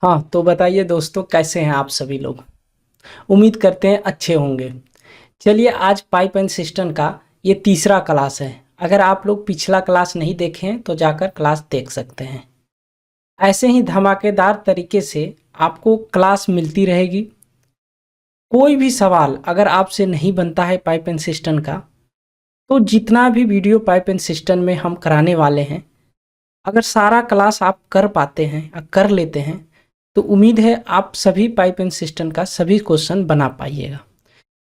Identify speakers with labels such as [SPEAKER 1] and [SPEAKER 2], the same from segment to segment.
[SPEAKER 1] हाँ, तो बताइए दोस्तों, कैसे हैं आप सभी लोग। उम्मीद करते हैं अच्छे होंगे। चलिए, आज पाइप एंड सिस्टम का ये तीसरा क्लास है। अगर आप लोग पिछला क्लास नहीं देखे हैं तो जाकर क्लास देख सकते हैं। ऐसे ही धमाकेदार तरीके से आपको क्लास मिलती रहेगी। कोई भी सवाल अगर आपसे नहीं बनता है पाइप एंड सिस्टम का, तो जितना भी वीडियो पाइप एंड सिस्टम में हम कराने वाले हैं, अगर सारा क्लास आप कर पाते हैं या कर लेते हैं तो उम्मीद है आप सभी पाइप एंड सिस्टम का सभी क्वेश्चन बना पाइएगा।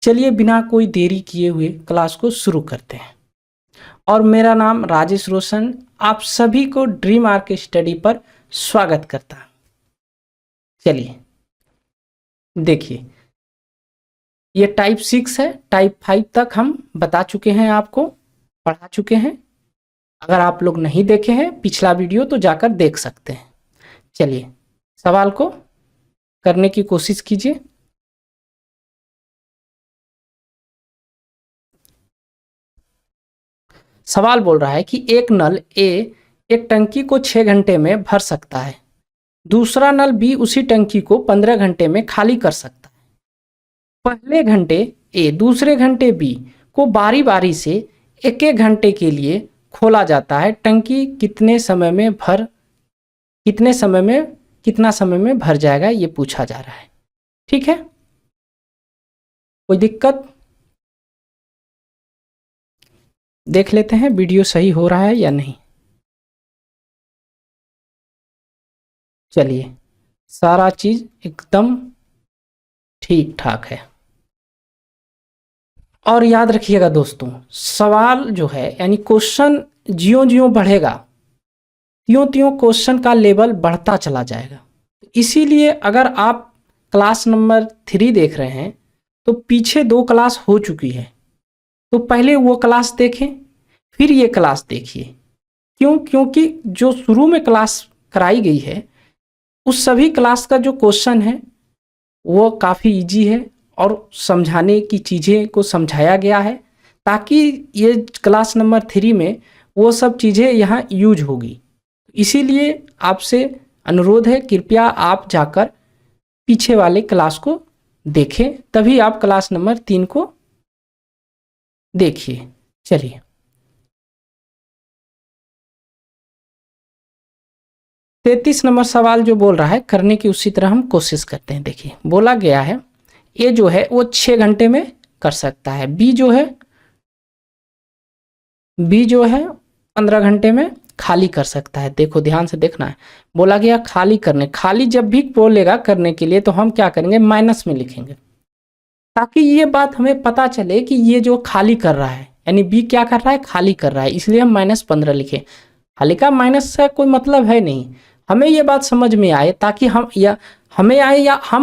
[SPEAKER 1] चलिए, बिना कोई देरी किए हुए क्लास को शुरू करते हैं। और मेरा नाम राजेश रोशन, आप सभी को ड्रीम आर्क स्टडी पर स्वागत करता हूँ। चलिए देखिए, ये टाइप 6 है। टाइप 5 तक हम बता चुके हैं, आपको पढ़ा चुके हैं। अगर आप लोग नहीं देखे हैं पिछला वीडियो तो जाकर देख सकते हैं। चलिए, सवाल को करने की कोशिश कीजिए। सवाल बोल रहा है कि एक नल ए एक टंकी को 6 घंटे में भर सकता है, दूसरा नल बी उसी टंकी को 15 घंटे में खाली कर सकता है। पहले घंटे ए दूसरे घंटे बी को बारी बारी से एक एक घंटे के लिए खोला जाता है। टंकी कितने समय में कितना समय में भर जाएगा, ये पूछा जा रहा है। ठीक है, कोई दिक्कत? देख लेते हैं वीडियो सही हो रहा है या नहीं। चलिए, सारा चीज एकदम ठीक ठाक है। और याद रखिएगा दोस्तों, सवाल जो है यानी क्वेश्चन ज्यों ज्यों बढ़ेगा त्यों त्यों क्वेश्चन का लेवल बढ़ता चला जाएगा। इसीलिए अगर आप क्लास नंबर 3 देख रहे हैं तो पीछे 2 क्लास हो चुकी है, तो पहले वो क्लास देखें फिर ये क्लास देखिए। क्योंकि जो शुरू में क्लास कराई गई है उस सभी क्लास का जो क्वेश्चन है वो काफ़ी इजी है और समझाने की चीज़ें को समझाया गया है, ताकि ये क्लास नंबर 3 में वो सब चीज़ें यहाँ यूज होगी। इसीलिए आपसे अनुरोध है, कृपया आप जाकर पीछे वाले क्लास को देखें, तभी आप क्लास नंबर 3 को देखिए। चलिए, 33 नंबर सवाल जो बोल रहा है करने की उसी तरह हम कोशिश करते हैं। देखिए, बोला गया है ए जो है वो 6 घंटे में कर सकता है, बी जो है 15 घंटे में खाली कर सकता है। देखो ध्यान से देखना है, बोला गया खाली जब भी बोलेगा करने के लिए तो हम क्या करेंगे, माइनस में लिखेंगे, ताकि ये बात हमें पता चले कि ये जो खाली कर रहा है यानी बी क्या कर रहा है, खाली कर रहा है, इसलिए हम -15 लिखें। खाली का माइनस से कोई मतलब है नहीं, हमें ये बात समझ में आए ताकि हम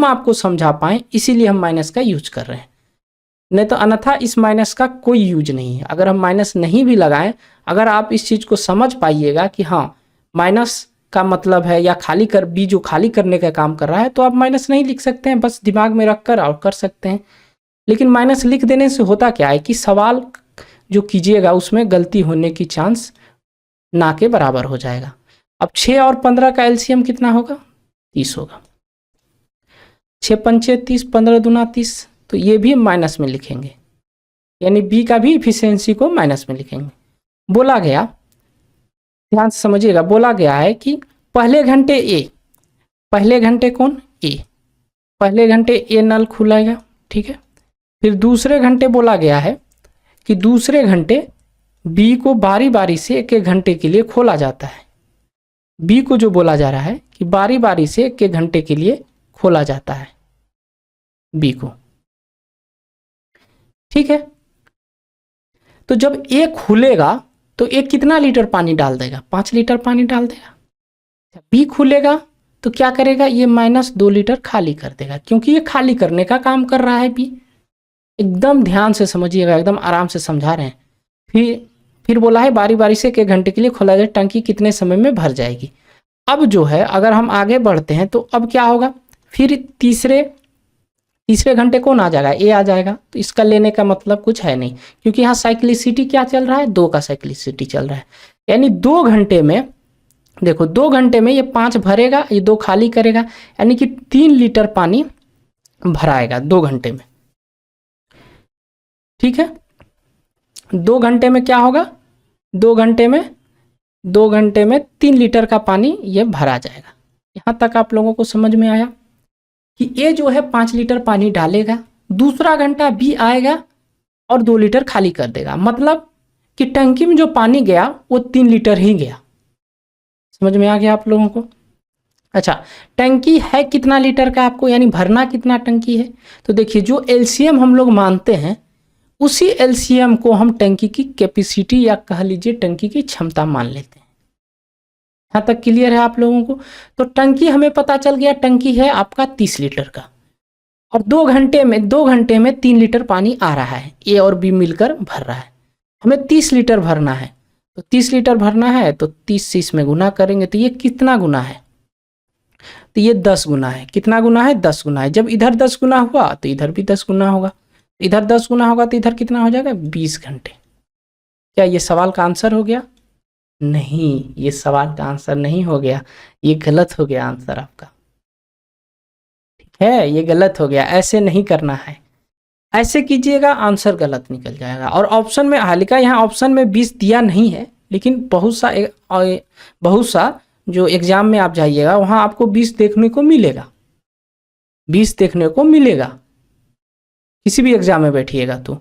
[SPEAKER 1] आपको समझा पाएँ, इसीलिए हम माइनस का यूज कर रहे हैं। नहीं तो अन्यथा इस माइनस का कोई यूज नहीं है। अगर हम माइनस नहीं भी लगाएं, अगर आप इस चीज़ को समझ पाइएगा कि हाँ माइनस का मतलब है या खाली कर बी जो खाली करने का काम कर रहा है, तो आप माइनस नहीं लिख सकते हैं, बस दिमाग में रख कर और कर सकते हैं। लेकिन माइनस लिख देने से होता क्या है कि सवाल जो कीजिएगा उसमें गलती होने की चांस ना के बराबर हो जाएगा। अब 6 और 15 का एलसीएम कितना होगा, 30 होगा। 6 पंचे 30, 15 दूना 30, तो ये भी माइनस में लिखेंगे, यानी बी का भी इफिशियंसी को माइनस में लिखेंगे। बोला गया, ध्यान से समझिएगा, बोला गया है कि पहले घंटे ए नल खुलेगा, ठीक है। फिर दूसरे घंटे बोला गया है कि दूसरे घंटे बी को बारी बारी से एक एक घंटे के लिए खोला जाता है। बी को जो बोला जा रहा है कि बारी बारी से एक एक घंटे के लिए खोला जाता है बी को, ठीक है। तो जब ए खुलेगा तो ए कितना लीटर पानी डाल देगा, 5 लीटर पानी डाल देगा। बी खुलेगा तो क्या करेगा, ये -2 लीटर खाली कर देगा, क्योंकि ये खाली करने का काम कर रहा है बी। एकदम ध्यान से समझिएगा, एकदम आराम से समझा रहे हैं। फिर बोला है बारी बारी से 1 घंटे के लिए खोला जाए, टंकी कितने समय में भर जाएगी। अब जो है अगर हम आगे बढ़ते हैं तो अब क्या होगा, फिर तीसरे घंटे कौन आ जाएगा, ए आ जाएगा। तो इसका लेने का मतलब कुछ है नहीं, क्योंकि यहाँ साइक्लिसिटी क्या चल रहा है, 2 का साइक्लिसिटी चल रहा है, यानी 2 घंटे में देखो 2 घंटे में ये 5 भरेगा, ये 2 खाली करेगा, यानी कि 3 लीटर पानी भराएगा 2 घंटे में। ठीक है, 2 घंटे में क्या होगा, 2 घंटे में 3 लीटर का पानी ये भरा जाएगा। यहाँ तक आप लोगों को समझ में आया कि ये जो है 5 लीटर पानी डालेगा, दूसरा घंटा भी आएगा और 2 लीटर खाली कर देगा। मतलब कि टंकी में जो पानी गया वो 3 लीटर ही गया। समझ में आ गया आप लोगों को? अच्छा, टंकी है कितना लीटर का आपको, यानी भरना कितना टंकी है? तो देखिए, जो एलसीएम हम लोग मानते हैं उसी एलसीएम को हम टंकी की कैपेसिटी या कह लीजिए टंकी की क्षमता मान लेते हैं। यहाँ तक क्लियर है आप लोगों को? तो टंकी हमें पता चल गया, टंकी है आपका 30 लीटर का, और 2 घंटे में 3 लीटर पानी आ रहा है, ए और बी मिलकर भर रहा है। हमें 30 लीटर भरना है, तो 30 लीटर भरना है तो 30 से इसमें गुना करेंगे तो ये कितना गुना है, तो ये 10 गुना है। कितना गुना है? 10 गुना है। जब इधर 10 गुना हुआ तो इधर भी 10 गुना होगा, इधर 10 गुना होगा तो इधर कितना हो जाएगा? 20 घंटे। क्या ये सवाल का आंसर हो गया? नहीं, ये सवाल का आंसर नहीं हो गया, ये गलत हो गया आंसर आपका। ठीक है, ये गलत हो गया, ऐसे नहीं करना है। ऐसे कीजिएगा आंसर गलत निकल जाएगा। और ऑप्शन में हालिका, यहाँ ऑप्शन में 20 दिया नहीं है, लेकिन बहुत सा जो एग्जाम में आप जाइएगा वहाँ आपको 20 देखने को मिलेगा, 20 देखने को मिलेगा किसी भी एग्जाम में बैठिएगा तो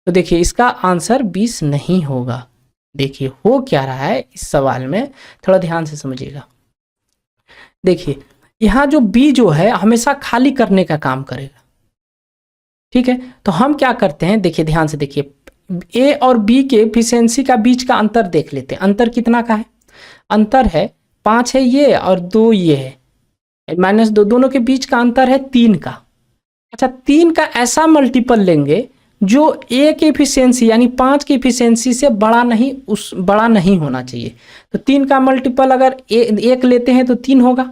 [SPEAKER 1] देखिए इसका आंसर 20 नहीं होगा। देखिए हो क्या रहा है इस सवाल में, थोड़ा ध्यान से समझिएगा। देखिए यहाँ जो बी जो है हमेशा खाली करने का काम करेगा। ठीक है, तो हम क्या करते हैं, देखिए ध्यान से देखिए, ए और बी के एफिशिएंसी का बीच का अंतर देख लेते हैं। अंतर कितना का है? अंतर है 5 है ये और 2 ये है, -2, दोनों के बीच का अंतर है 3 का। अच्छा, 3 का ऐसा मल्टीपल लेंगे जो ए की एफिशिएंसी यानी 5 की एफिशिएंसी से बड़ा नहीं होना चाहिए। तो 3 का मल्टीपल अगर 1 लेते हैं तो 3 होगा।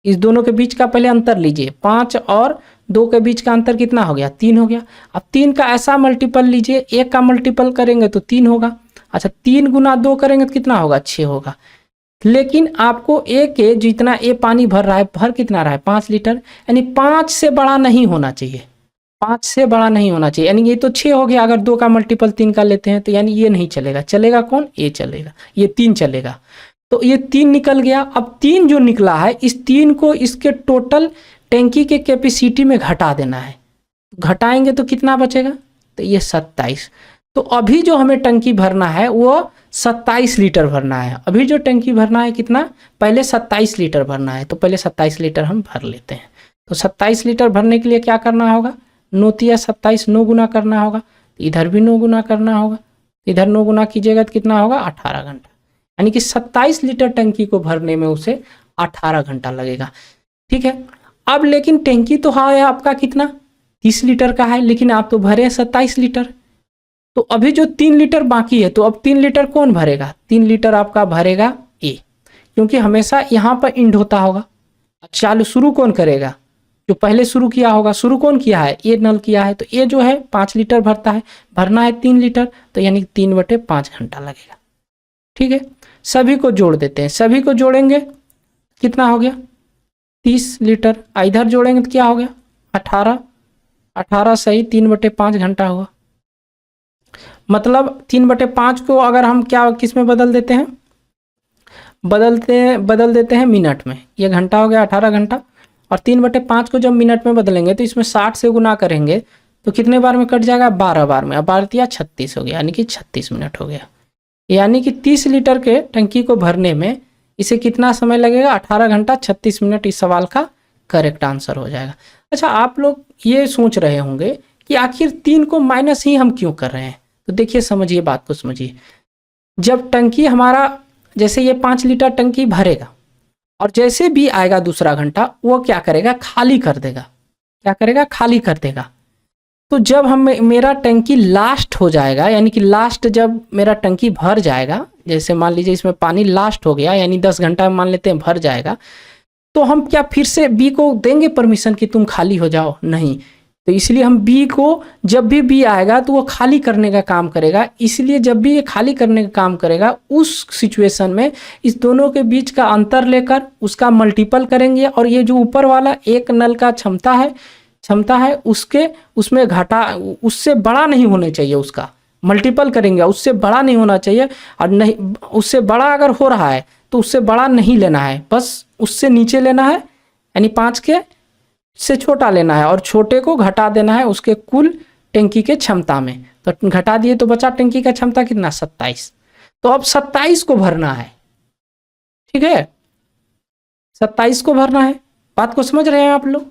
[SPEAKER 1] इस दोनों के बीच का पहले अंतर लीजिए, 5 और 2 के बीच का अंतर कितना हो गया? 3 हो गया। अब 3 का ऐसा मल्टीपल लीजिए, 1 का मल्टीपल करेंगे तो 3 होगा। अच्छा, 3 गुना 2 करेंगे तो कितना होगा? 6 होगा। लेकिन आपको ए के जितना ए पानी भर रहा है, भर कितना रहा है? 5 लीटर, यानी 5 से बड़ा नहीं होना चाहिए, 5 से बड़ा नहीं होना चाहिए। यानी ये तो 6 हो गया, अगर 2 का मल्टीपल 3 का लेते हैं तो यानी ये नहीं चलेगा। चलेगा कौन? ए चलेगा, ये 3 चलेगा। तो ये 3 निकल गया। अब 3 जो निकला है, इस 3 को इसके टोटल टैंकी के कैपेसिटी में घटा देना है। घटाएंगे तो कितना बचेगा? तो ये 27। तो अभी जो हमें टंकी भरना है वो 27 लीटर भरना है। अभी जो टंकी भरना है कितना? पहले 27 लीटर भरना है, तो पहले 27 लीटर हम भर लेते हैं। तो 27 लीटर भरने के लिए क्या करना होगा? 9 × 27, 9 गुना करना होगा। इधर भी 9 गुना करना होगा, इधर 9 गुना कीजिएगा तो कितना होगा? 18 घंटा। यानी कि 27 लीटर टंकी को भरने में उसे 18 घंटा लगेगा। ठीक है, अब लेकिन टंकी तो है आपका कितना? 30 लीटर का है, लेकिन आप तो भरे 27 लीटर। तो अभी जो 3 लीटर बाकी है, तो अब 3 लीटर कौन भरेगा? 3 लीटर आपका भरेगा ए, क्योंकि हमेशा यहाँ पर इंड होता होगा। चालू शुरू कौन करेगा? जो पहले शुरू किया होगा। शुरू कौन किया है? ए नल किया है। तो ए जो है 5 लीटर भरता है, भरना है 3 लीटर, तो यानी 3/5 घंटा लगेगा। ठीक है, सभी को जोड़ देते हैं। सभी को जोड़ेंगे कितना हो गया? 30 लीटर। इधर जोड़ेंगे तो क्या हो गया? 18 सही 3/5 घंटा हुआ। मतलब 3/5 को अगर हम क्या किस में बदल देते हैं? बदल देते हैं मिनट में। ये घंटा हो गया 18 घंटा, और 3/5 को जब मिनट में बदलेंगे तो इसमें 60 से गुना करेंगे तो कितने बार में कट जाएगा? 12 बार में। अब 12 × 36 हो गया, यानी कि 36 मिनट हो गया। यानी कि 30 लीटर के टंकी को भरने में इसे कितना समय लगेगा? 18 घंटा 36 मिनट। इस सवाल का करेक्ट आंसर हो जाएगा। अच्छा, आप लोग ये सोच रहे होंगे कि आखिर 3 को माइनस ही हम क्यों कर रहे हैं? तो देखिए, समझिए बात को समझिए। जब टंकी हमारा, जैसे ये 5 लीटर टंकी भरेगा और जैसे भी आएगा दूसरा घंटा, वो क्या करेगा? खाली कर देगा। क्या करेगा? खाली कर देगा। तो जब मेरा टंकी लास्ट हो जाएगा, यानी कि लास्ट जब मेरा टंकी भर जाएगा, जैसे मान लीजिए इसमें पानी लास्ट हो गया, यानी 10 घंटा मान लेते हैं भर जाएगा, तो हम क्या फिर से बी को देंगे परमिशन कि तुम खाली हो जाओ? नहीं, तो इसलिए हम बी को, जब भी बी आएगा तो वो खाली करने का काम करेगा, इसलिए जब भी ये खाली करने का काम करेगा उस सिचुएशन में इस दोनों के बीच का अंतर लेकर उसका मल्टीपल करेंगे, और ये जो ऊपर वाला एक नल का क्षमता है उसके उसमें घटा, उससे बड़ा नहीं होने चाहिए, उसका मल्टीपल करेंगे, उससे बड़ा नहीं होना चाहिए, और नहीं उससे बड़ा अगर हो रहा है तो उससे बड़ा नहीं लेना है, बस उससे नीचे लेना है, यानी 5 के से छोटा लेना है और छोटे को घटा देना है उसके कुल टंकी के क्षमता में। तो घटा दिए तो बचा टंकी का क्षमता कितना, 27। तो अब 27 को भरना है, ठीक है, 27 को भरना है। बात को समझ रहे हैं आप लोग?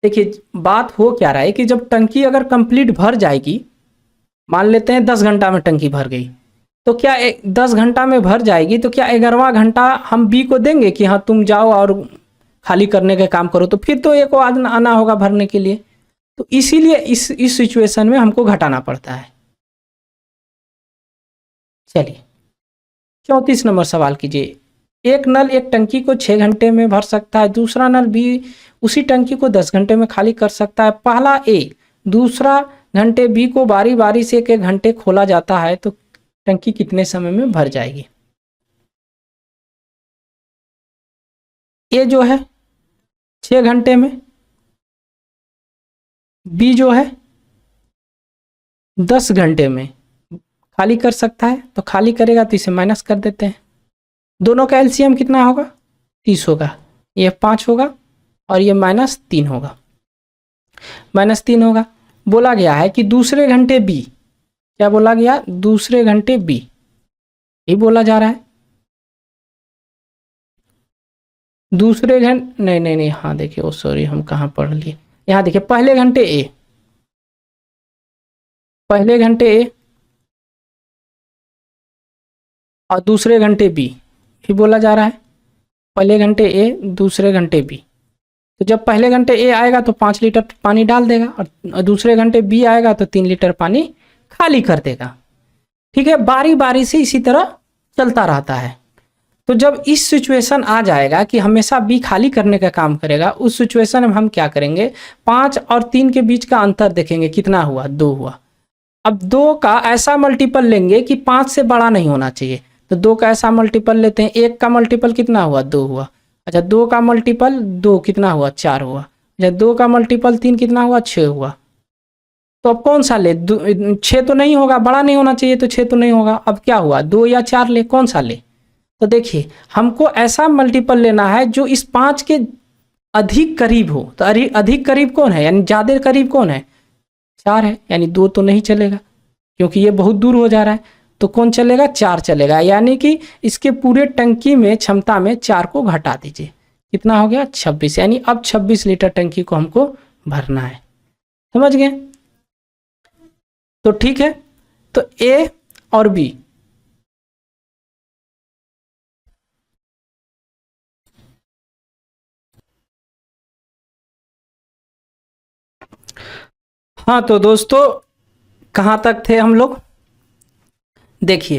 [SPEAKER 1] देखिए बात हो क्या रहा है कि जब टंकी अगर कंप्लीट भर जाएगी, मान लेते हैं 10 घंटा में टंकी भर गई, तो क्या 10 घंटा में भर जाएगी तो क्या 11वां घंटा हम बी को देंगे कि हाँ तुम जाओ और खाली करने का काम करो? तो फिर तो एक को आना होगा भरने के लिए। तो इसीलिए इस सिचुएशन में हमको घटाना पड़ता है। चलिए 34 नंबर सवाल कीजिए। एक नल एक टंकी को 6 घंटे में भर सकता है, दूसरा नल बी उसी टंकी को 10 घंटे में खाली कर सकता है। पहला ए दूसरा घंटे बी को बारी बारी से 1-1 घंटे खोला जाता है, तो टंकी कितने समय में भर जाएगी? ए जो है 6 घंटे में, बी जो है 10 घंटे में खाली कर सकता है। तो खाली करेगा तो इसे माइनस कर देते हैं। दोनों का एलसीएम कितना होगा? 30 होगा। ये 5 होगा और ये -3 होगा, -3 होगा। बोला गया है कि दूसरे घंटे बी, क्या बोला गया? दूसरे घंटे बी, ये बोला जा रहा है। दूसरे घंटे नहीं, हाँ देखिए, ओ सॉरी, हम कहाँ पढ़ लिए, यहाँ देखिए पहले घंटे ए, पहले घंटे ए और दूसरे घंटे बी, ये बोला जा रहा है। पहले घंटे ए दूसरे घंटे बी, तो जब पहले घंटे ए आएगा तो 5 लीटर पानी डाल देगा और दूसरे घंटे बी आएगा तो 3 लीटर पानी खाली कर देगा। ठीक है, बारी बारी से इसी तरह चलता रहता है। तो जब इस सिचुएशन आ जाएगा कि हमेशा बी खाली करने का काम करेगा, उस सिचुएशन में हम क्या करेंगे? 5 और 3 के बीच का अंतर देखेंगे, कितना हुआ? 2 हुआ। अब 2 का ऐसा मल्टीपल लेंगे कि 5 से बड़ा नहीं होना चाहिए, तो 2 का ऐसा मल्टीपल लेते हैं। 1 का मल्टीपल कितना हुआ? 2 हुआ। अच्छा, 2 का मल्टीपल 2 कितना हुआ? 4 हुआ। अच्छा, 2 का मल्टीपल 3 कितना हुआ? 6 हुआ। तो अब कौन सा ले? 6 तो नहीं होगा, बड़ा नहीं होना चाहिए, तो 6 तो नहीं होगा। अब क्या हुआ? 2 या 4 ले, कौन सा ले? तो देखिए हमको ऐसा मल्टीपल लेना है जो इस 5 के अधिक करीब हो। तो अधिक करीब कौन है, यानी ज़्यादा करीब कौन है? 4 है, यानी 2 तो नहीं चलेगा क्योंकि ये बहुत दूर हो जा रहा है। तो कौन चलेगा? 4 चलेगा, यानी कि इसके पूरे टंकी में क्षमता में 4 को घटा दीजिए। कितना हो गया? 26। यानी अब 26 लीटर टंकी को हमको भरना है। समझ गए? तो ठीक है, तो ए और बी, हाँ तो दोस्तों कहाँ तक थे हम लोग? देखिए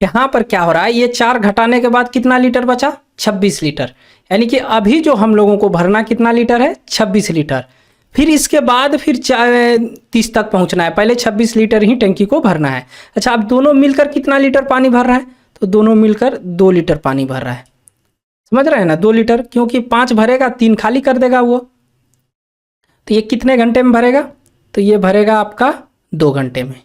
[SPEAKER 1] यहाँ पर क्या हो रहा है, ये 4 घटाने के बाद कितना लीटर बचा? 26 लीटर। यानी कि अभी जो हम लोगों को भरना कितना लीटर है? 26 लीटर। फिर इसके बाद फिर 30 तक पहुंचना है, पहले 26 लीटर ही टंकी को भरना है। अच्छा, अब दोनों मिलकर कितना लीटर पानी भर रहा है? तो दोनों मिलकर 2 लीटर पानी भर रहा है। समझ रहे हैं ना? 2 लीटर, क्योंकि 5 भरेगा 3 खाली कर देगा वो। तो ये कितने घंटे में भरेगा? तो ये भरेगा आपका 2 घंटे में।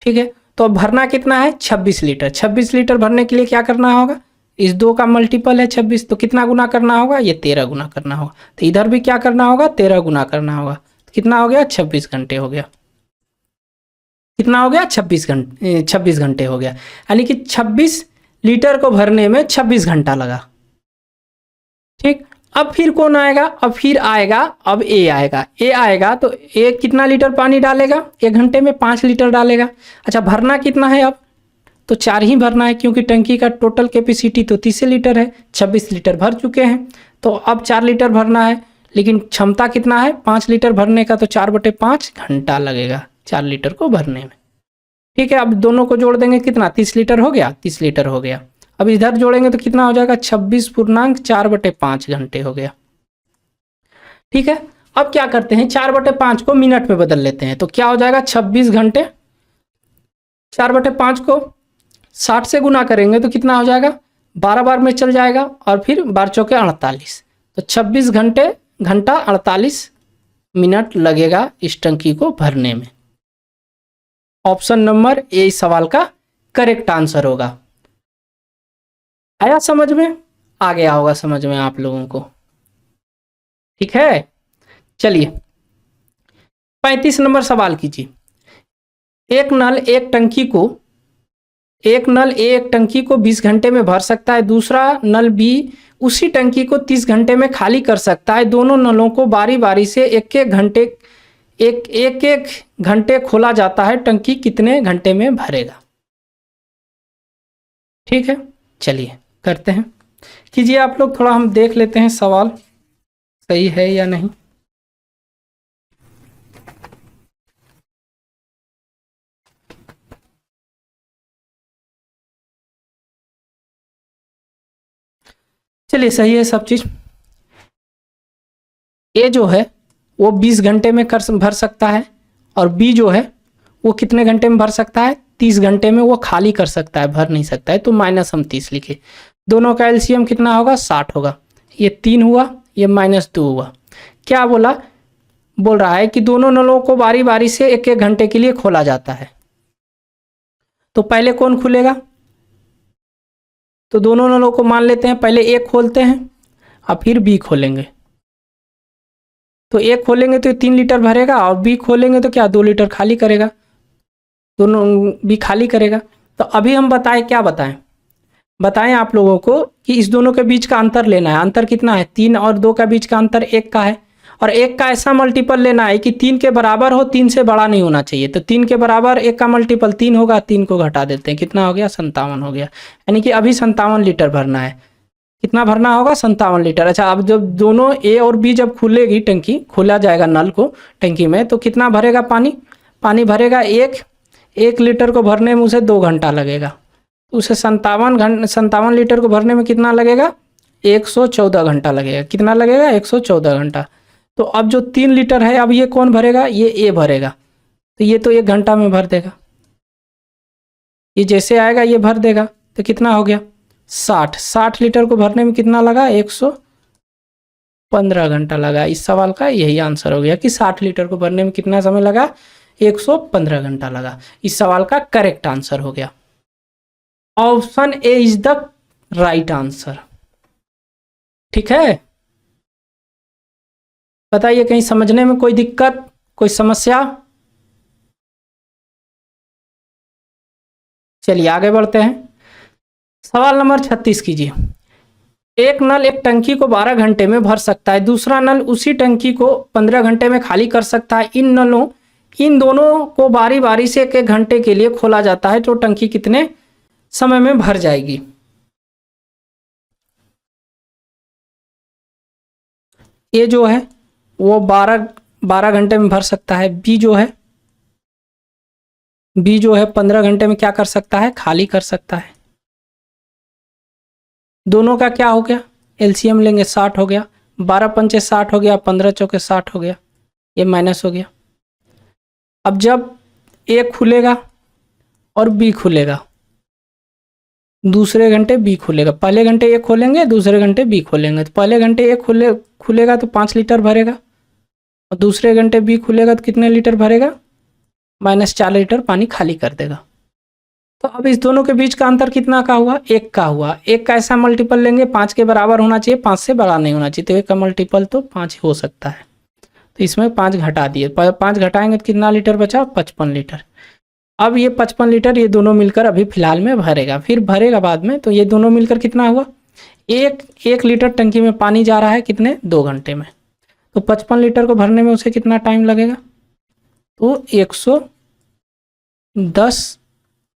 [SPEAKER 1] ठीक है, तो अब भरना कितना है? 26 लीटर। 26 लीटर भरने के लिए क्या करना होगा? इस 2 का मल्टीपल है 26, तो कितना गुना करना होगा? ये 13 गुना करना होगा। तो इधर भी क्या करना होगा? 13 गुना करना होगा। तो कितना हो गया? 26 घंटे हो गया। कितना हो गया? 26 घंटे हो गया। यानी कि 26 लीटर को भरने में 26 घंटा लगा। ठीक, अब फिर कौन आएगा? अब फिर आएगा, अब ए आएगा। ए आएगा तो ए कितना लीटर पानी डालेगा? 1 घंटे में 5 लीटर डालेगा। अच्छा, भरना कितना है अब? तो 4 ही भरना है, क्योंकि टंकी का टोटल कैपेसिटी तो 30 लीटर है। 26 लीटर भर चुके हैं, तो अब 4 लीटर भरना है, लेकिन क्षमता कितना है 5 लीटर भरने का? तो 4/5 घंटा लगेगा 4 लीटर को भरने में। ठीक है, अब दोनों को जोड़ देंगे, कितना? 30 लीटर हो गया, 30 लीटर हो गया। अब इधर जोड़ेंगे तो कितना हो जाएगा? 26/4/5 घंटे हो गया। ठीक है, अब क्या करते हैं, 4/5 को मिनट में बदल लेते हैं, तो क्या हो जाएगा 26 घंटे। 4/5 को 60 से गुना करेंगे तो कितना हो जाएगा, 12 बार में चल जाएगा, और फिर 12 चौके 48, तो 26 घंटा 48 मिनट लगेगा इस टंकी को भरने में। ऑप्शन नंबर ए इस सवाल का करेक्ट आंसर होगा। आया समझ में, आ गया होगा समझ में आप लोगों को, ठीक है। चलिए 35 नंबर सवाल कीजिए। एक नल एक टंकी को 20 घंटे में भर सकता है, दूसरा नल बी उसी टंकी को 30 घंटे में खाली कर सकता है। दोनों नलों को बारी बारी से एक एक घंटे खोला जाता है, टंकी कितने घंटे में भरेगा। ठीक है, चलिए करते हैं, कीजिए आप लोग, थोड़ा हम देख लेते हैं सवाल सही है या नहीं। चलिए सही है सब चीज। ए जो है वो 20 घंटे में भर सकता है, और बी जो है वो कितने घंटे में भर सकता है, 30 घंटे में वो खाली कर सकता है, भर नहीं सकता है, तो माइनस हम 30 लिखे। दोनों का एलसीएम कितना होगा, 60 होगा। ये 3 हुआ, ये -2 हुआ। क्या बोल रहा है कि दोनों नलों को बारी बारी से एक एक घंटे के लिए खोला जाता है। तो पहले कौन खुलेगा, तो दोनों नलों को मान लेते हैं, पहले एक खोलते हैं और फिर बी खोलेंगे। तो एक खोलेंगे तो 3 लीटर भरेगा, और बी खोलेंगे तो क्या 2 लीटर खाली करेगा, दोनों बी खाली करेगा। तो अभी हम क्या बताएं आप लोगों को कि इस दोनों के बीच का अंतर लेना है। अंतर कितना है, 3 और 2 का बीच का अंतर 1 का है, और 1 का ऐसा मल्टीपल लेना है कि 3 के बराबर हो, 3 से बड़ा नहीं होना चाहिए। तो 3 के बराबर 1 का मल्टीपल 3 होगा, 3 को घटा देते हैं, कितना हो गया 57 हो गया। यानी कि अभी 57 लीटर भरना है। कितना भरना होगा, 57 लीटर। अच्छा, अब जब दोनों ए और बी जब खुलेगी टंकी, खोला जाएगा नल को टंकी में, तो कितना भरेगा पानी भरेगा 1 लीटर को भरने में उसे 2 घंटा लगेगा। उसे 57 लीटर को भरने में कितना लगेगा, 114 घंटा लगेगा। कितना लगेगा, 114 घंटा। तो अब जो 3 लीटर है, अब ये कौन भरेगा, ये ए भरेगा, तो ये तो 1 घंटा में भर देगा। ये जैसे आएगा ये भर देगा, तो कितना हो गया 60 लीटर को भरने में कितना लगा, 115 घंटा लगा। इस सवाल का यही आंसर हो गया कि 60 लीटर को भरने में कितना समय लगा, 115 घंटा लगा। इस सवाल का करेक्ट आंसर हो गया। Option A is the right answer. ठीक है, बताइए कहीं समझने में कोई दिक्कत, कोई समस्या। चलिए आगे बढ़ते हैं। सवाल नंबर 36 कीजिए। एक नल एक टंकी को 12 घंटे में भर सकता है, दूसरा नल उसी टंकी को 15 घंटे में खाली कर सकता है। इन दोनों को बारी बारी से 1 घंटे के लिए खोला जाता है, तो टंकी कितने समय में भर जाएगी। ए जो है वो 12 घंटे में भर सकता है, बी जो है 15 घंटे में क्या कर सकता है, खाली कर सकता है। दोनों का क्या हो गया, एलसीएम लेंगे, 60 हो गया। 12 पंचे 60 हो गया, 15 चौके 60 हो गया, ये माइनस हो गया। अब जब ए खुलेगा और बी खुलेगा, दूसरे घंटे बी खुलेगा। पहले घंटे ए खोलेंगे, दूसरे घंटे बी खोलेंगे। तो पहले घंटे ए खुलेगा तो 5 लीटर भरेगा, और दूसरे घंटे बी खुलेगा तो कितने लीटर भरेगा, -4 लीटर पानी खाली कर देगा। तो अब इस दोनों के बीच का अंतर कितना का हुआ, 1 का हुआ। 1 का ऐसा मल्टीपल लेंगे, 5 के बराबर होना चाहिए, 5 से बड़ा नहीं होना चाहिए। तो 1 का मल्टीपल तो 5 हो सकता है, तो इसमें 5 घटा दिए। 5 घटाएंगे तो कितना लीटर बचा, 55 लीटर। अब ये 55 लीटर ये दोनों मिलकर अभी फिलहाल में भरेगा, फिर भरेगा बाद में। तो ये दोनों मिलकर कितना हुआ, 1 लीटर टंकी में पानी जा रहा है, कितने 2 घंटे में। तो 55 लीटर को भरने में उसे कितना टाइम लगेगा, तो 110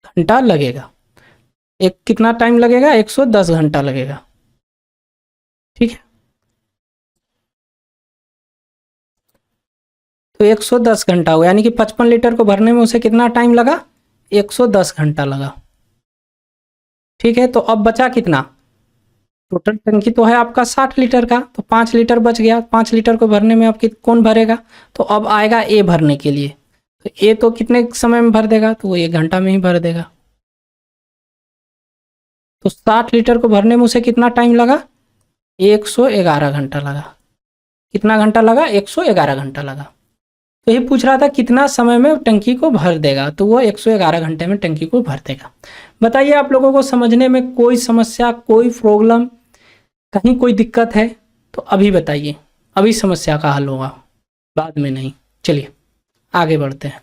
[SPEAKER 1] घंटा लगेगा। कितना टाइम लगेगा, 110 घंटा लगेगा। ठीक है, तो 110 घंटा हुआ, यानी कि 55 लीटर को भरने में उसे कितना टाइम लगा, 110 घंटा लगा। ठीक है, तो अब बचा कितना, टोटल टंकी तो है आपका 60 लीटर का, तो 5 लीटर बच गया। 5 लीटर को भरने में आपकी कौन भरेगा? तो अब आएगा ए भरने के लिए। तो ए तो कितने समय में भर देगा? तो वो 1 घंटा में ही भर देगा। तो 60 लीटर को भरने में उसे कितना टाइम लगा? 111 घंटा लगा। कितना घंटा लगा? 111 घंटा लगा। तो ये पूछ रहा था कितना समय में टंकी को भर देगा, तो वो 111 घंटे में टंकी को भर देगा। बताइए आप लोगों को समझने में कोई समस्या, कोई प्रॉब्लम, कहीं कोई दिक्कत है तो अभी बताइए, अभी समस्या का हल होगा, बाद में नहीं। चलिए आगे बढ़ते हैं।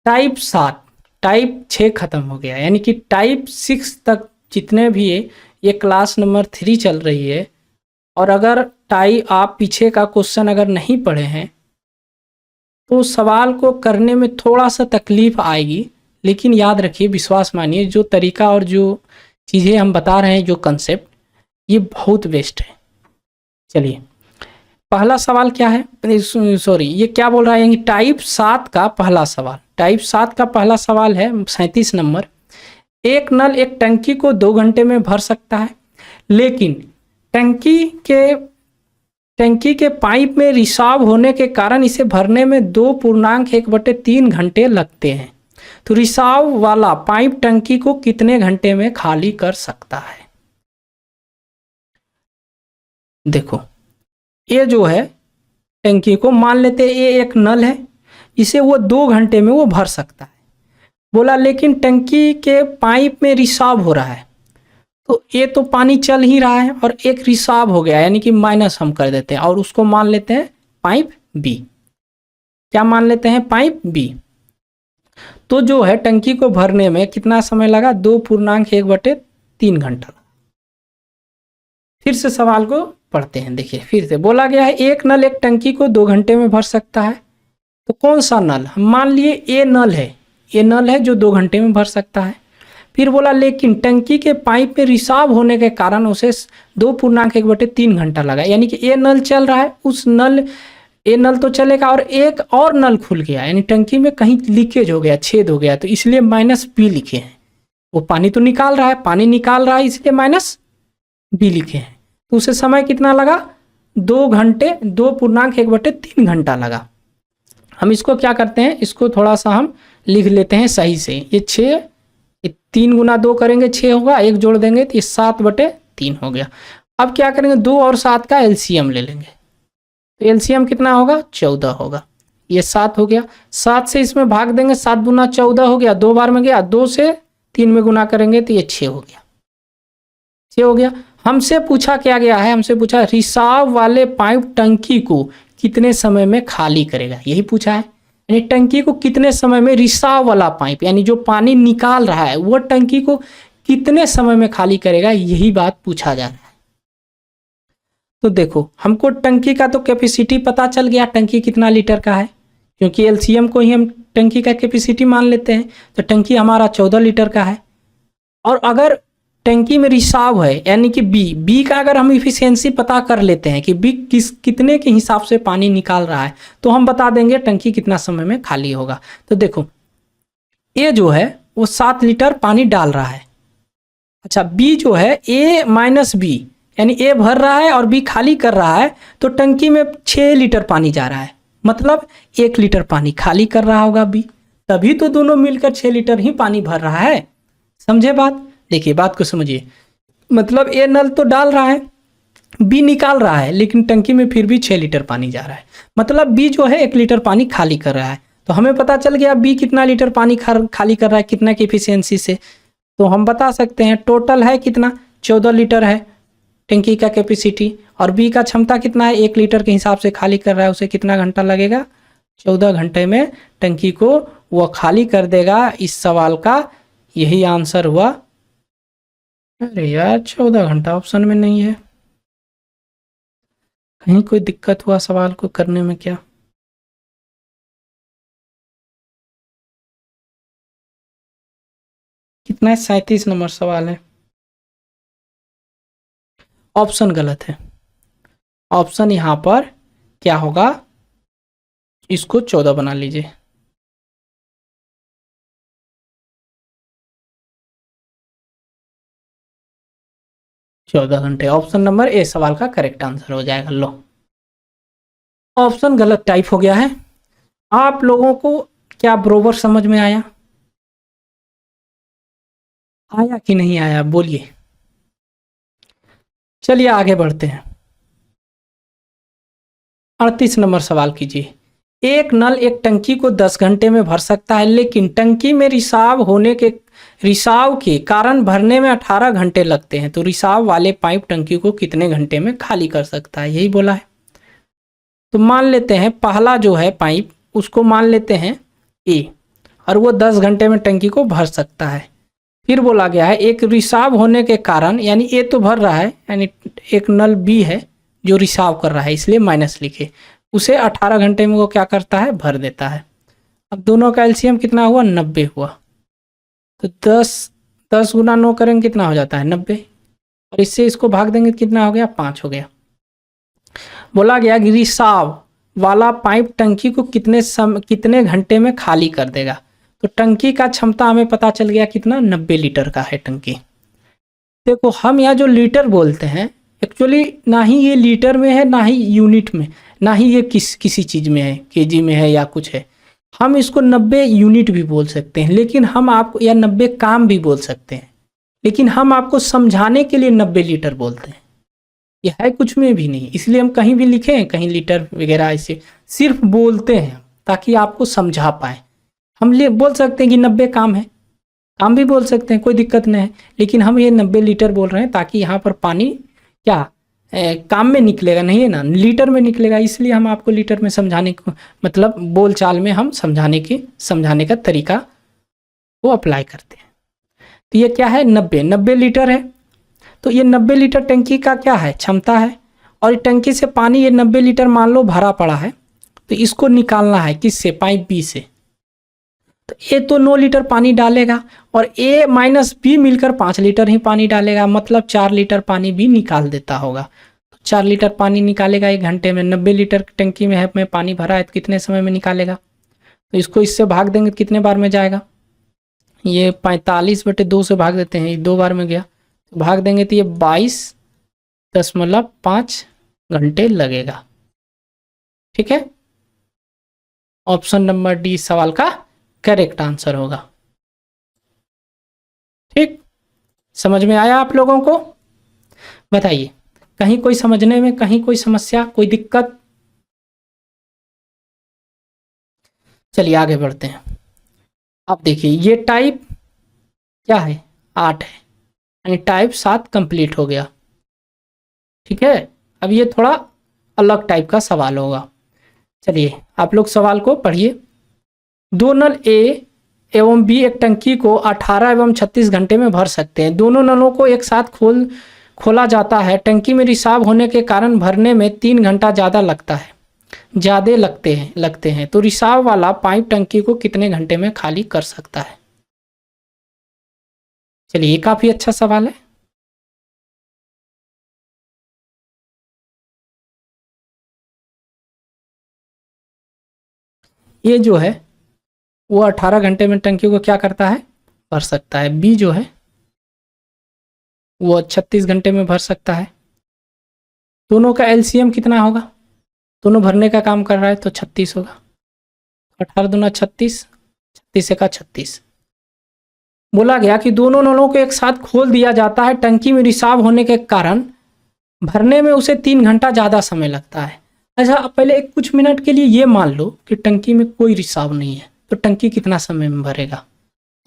[SPEAKER 1] टाइप 7, टाइप 6 खत्म हो गया, यानी कि टाइप 6 तक जितने भी ये क्लास नंबर 3 चल रही है। और अगर आप पीछे का क्वेश्चन अगर नहीं पढ़े हैं तो सवाल को करने में थोड़ा सा तकलीफ आएगी, लेकिन याद रखिए, विश्वास मानिए, जो तरीका और जो चीज़ें हम बता रहे हैं, जो कंसेप्ट, ये बहुत बेस्ट है। चलिए पहला सवाल क्या है? सॉरी, ये क्या बोल रहा है? टाइप 7 का पहला सवाल, टाइप 7 का पहला सवाल है 37 नंबर। एक नल एक टंकी को 2 घंटे में भर सकता है, लेकिन टंकी के पाइप में रिसाव होने के कारण इसे भरने में 2.1/3 घंटे लगते हैं। तो रिसाव वाला पाइप टंकी को कितने घंटे में खाली कर सकता है? देखो, ये जो है टंकी को मान लेते हैं, ये एक नल है, इसे वो 2 घंटे में वो भर सकता है। बोला लेकिन टंकी के पाइप में रिसाव हो रहा है, तो ये तो पानी चल ही रहा है और एक रिसाव हो गया, यानी कि माइनस हम कर देते हैं और उसको मान लेते हैं पाइप बी। क्या मान लेते हैं? Pipe B. तो जो है टंकी को भरने में कितना समय लगा? 2.1/3 घंटा। फिर से सवाल को पढ़ते हैं। देखिए फिर से बोला गया है एक नल एक टंकी को 2 घंटे में भर सकता है। तो कौन सा नल? हम मान लिए ये नल है, ये नल है जो 2 घंटे में भर सकता है। फिर बोला लेकिन टंकी के पाइप में रिसाव होने के कारण उसे 2.1/3 घंटा लगा, यानी कि ये नल चल रहा है, ये नल तो चलेगा और एक और नल खुल गया, यानी टंकी में कहीं लीकेज हो गया, छेद हो गया, तो इसलिए माइनस बी लिखे हैं। वो पानी तो निकाल रहा है, पानी निकाल रहा है, इसलिए माइनस बी लिखे हैं। तो उसे समय कितना लगा? 2 घंटे, 2.1/3 घंटा लगा। हम इसको क्या करते हैं, इसको थोड़ा सा हम लिख लेते हैं सही से। ये 6, 3 गुना 2 करेंगे 6 होगा, 1 जोड़ देंगे तो ये 7/3 हो गया। अब क्या करेंगे, 2 और 7 का एलसीएम ले लेंगे। तो एलसीएम कितना होगा? 14 होगा। ये 7 हो गया, 7 से इसमें भाग देंगे, 7 गुना 14 हो गया, 2 बार में गया, 2 से 3 में गुना करेंगे तो ये 6 हो गया। 6 हो गया। हमसे पूछा क्या गया है? हमसे पूछा रिसाव वाले पाइप टंकी को कितने समय में खाली करेगा, यही पूछा है। यानी टंकी को कितने समय में, रिसाव वाला पाइप यानी जो पानी निकाल रहा है वो टंकी को कितने समय में खाली करेगा, यही बात पूछा जा रहा है। तो देखो हमको टंकी का तो कैपेसिटी पता चल गया, टंकी कितना लीटर का है, क्योंकि एलसीएम को ही हम टंकी का कैपेसिटी मान लेते हैं। तो टंकी हमारा 14 लीटर का है। और अगर टंकी में रिसाव है, यानी कि बी का अगर हम इफिशियंसी पता कर लेते हैं कि बी कितने के हिसाब से पानी निकाल रहा है, तो हम बता देंगे टंकी कितना समय में खाली होगा। तो देखो ए जो है वो 7 लीटर पानी डाल रहा है। अच्छा, बी जो है ए माइनस बी, यानी ए भर रहा है और बी खाली कर रहा है, तो टंकी में 6 लीटर पानी जा रहा है, मतलब 1 लीटर पानी खाली कर रहा होगा बी, तभी तो दोनों मिलकर 6 लीटर ही पानी भर रहा है। समझे बात? देखिए बात को समझिए, मतलब ए नल तो डाल रहा है, बी निकाल रहा है, लेकिन टंकी में फिर भी 6 लीटर पानी जा रहा है, मतलब बी जो है 1 लीटर पानी खाली कर रहा है। तो हमें पता चल गया बी कितना लीटर पानी खाली कर रहा है, कितना की एफिशिएंसी से। तो हम बता सकते हैं टोटल है कितना, 14 लीटर है टंकी का कैपेसिटी, और बी का क्षमता कितना है, 1 लीटर के हिसाब से खाली कर रहा है, उसे कितना घंटा लगेगा, 14 घंटे में टंकी को वह खाली कर देगा। इस सवाल का यही आंसर हुआ। अरे यार 14 घंटा ऑप्शन में नहीं है, कहीं कोई दिक्कत हुआ सवाल को करने में क्या? कितना है? 37 नंबर सवाल है, ऑप्शन गलत है। ऑप्शन यहाँ पर क्या होगा, इसको 14 बना लीजिए। 14 घंटे। ऑप्शन नंबर ए सवाल का करेक्ट आंसर हो जाएगा। लो, ऑप्शन गलत टाइप हो गया है। आप लोगों को क्या बरोबर समझ में आया कि नहीं आया, बोलिए। चलिए आगे बढ़ते हैं। 38 नंबर सवाल कीजिए। एक नल एक टंकी को 10 घंटे में भर सकता है, लेकिन टंकी में रिसाव के कारण भरने में 18 घंटे लगते हैं, तो रिसाव वाले पाइप टंकी को कितने घंटे में खाली कर सकता है, यही बोला है। तो मान लेते हैं पहला जो है पाइप, उसको मान लेते हैं ए, और वो 10 घंटे में टंकी को भर सकता है। फिर बोला गया है एक रिसाव होने के कारण, यानी ए तो भर रहा है, यानी एक नल बी है जो रिसाव कर रहा है, इसलिए माइनस लिखे, उसे 18 घंटे में वो क्या करता है, भर देता है। अब दोनों का एलसीएम कितना हुआ, 90 हुआ। तो 10 गुना 9 करेंगे कितना हो जाता है, 90, और इससे इसको भाग देंगे कितना हो गया, 5 हो गया। बोला गया कि रिसाव वाला पाइप टंकी को कितने घंटे में खाली कर देगा। तो टंकी का क्षमता हमें पता चल गया कितना, 90 लीटर का है टंकी। देखो हम यहाँ जो लीटर बोलते हैं, एक्चुअली ना ही ये लीटर में है, ना ही यूनिट में, ना ही ये किसी चीज़ में है, केजी में है या कुछ है। हम इसको 90 यूनिट भी बोल सकते हैं, लेकिन हम आपको, या 90 काम भी बोल सकते हैं, लेकिन हम आपको समझाने के लिए 90 लीटर बोलते हैं। यह है कुछ में भी नहीं, इसलिए हम कहीं भी लिखे हैं, कहीं लीटर वगैरह, ऐसे सिर्फ बोलते हैं ताकि आपको समझा पाए। हम बोल सकते हैं कि 90 काम है, काम भी बोल सकते हैं, कोई दिक्कत नहीं है, लेकिन हम ये 90 लीटर बोल रहे हैं ताकि यहाँ पर पानी क्या काम में निकलेगा, नहीं है ना, लीटर में निकलेगा, इसलिए हम आपको लीटर में समझाने को, मतलब बोलचाल में हम समझाने का तरीका वो अप्लाई करते हैं। तो ये क्या है, 90 लीटर है। तो ये 90 लीटर टंकी का क्या है, क्षमता है, और टंकी से पानी ये 90 लीटर मान लो भरा पड़ा है, तो इसको निकालना है किससे, पाइप बी से। तो ए तो 9 लीटर पानी डालेगा, और ए माइनस बी मिलकर 5 लीटर ही पानी डालेगा, मतलब 4 लीटर पानी भी निकाल देता होगा। तो 4 लीटर पानी निकालेगा 1 घंटे में। 90 लीटर टंकी में पानी भरा है, तो कितने समय में निकालेगा। तो इसको इससे भाग देंगे तो कितने बार में जाएगा, ये 45/2 से भाग देते हैं, ये 2 बार में गया, तो भाग देंगे तो ये 22.5 घंटे लगेगा। ठीक है, ऑप्शन नंबर डी सवाल का करेक्ट आंसर होगा। ठीक, समझ में आया आप लोगों को, बताइए कहीं कोई समझने में, कहीं कोई समस्या, कोई दिक्कत। चलिए आगे बढ़ते हैं। अब देखिए ये टाइप क्या है, 8 है, यानी टाइप 7 कंप्लीट हो गया। ठीक है, अब ये थोड़ा अलग टाइप का सवाल होगा। चलिए आप लोग सवाल को पढ़िए। दो नल ए एवं बी एक टंकी को 18 एवं 36 घंटे में भर सकते हैं। दोनों नलों को एक साथ खोला जाता है। टंकी में रिसाव होने के कारण भरने में 3 घंटा ज़्यादा लगते हैं। तो रिसाव वाला पाइप टंकी को कितने घंटे में खाली कर सकता है। चलिए ये काफ़ी अच्छा सवाल है। ये जो है वो 18 घंटे में टंकी को क्या करता है, भर सकता है। बी जो है वो 36 घंटे में भर सकता है। दोनों का एलसीएम कितना होगा, दोनों भरने का काम कर रहा है, तो 36 होगा। 18 दूना 36, 36 का 36। बोला गया कि दोनों नलों को एक साथ खोल दिया जाता है। टंकी में रिसाव होने के कारण भरने में उसे 3 घंटा ज़्यादा समय लगता है। अच्छा, अब पहले कुछ मिनट के लिए ये मान लो कि टंकी में कोई रिसाव नहीं है, तो टंकी कितना समय में भरेगा।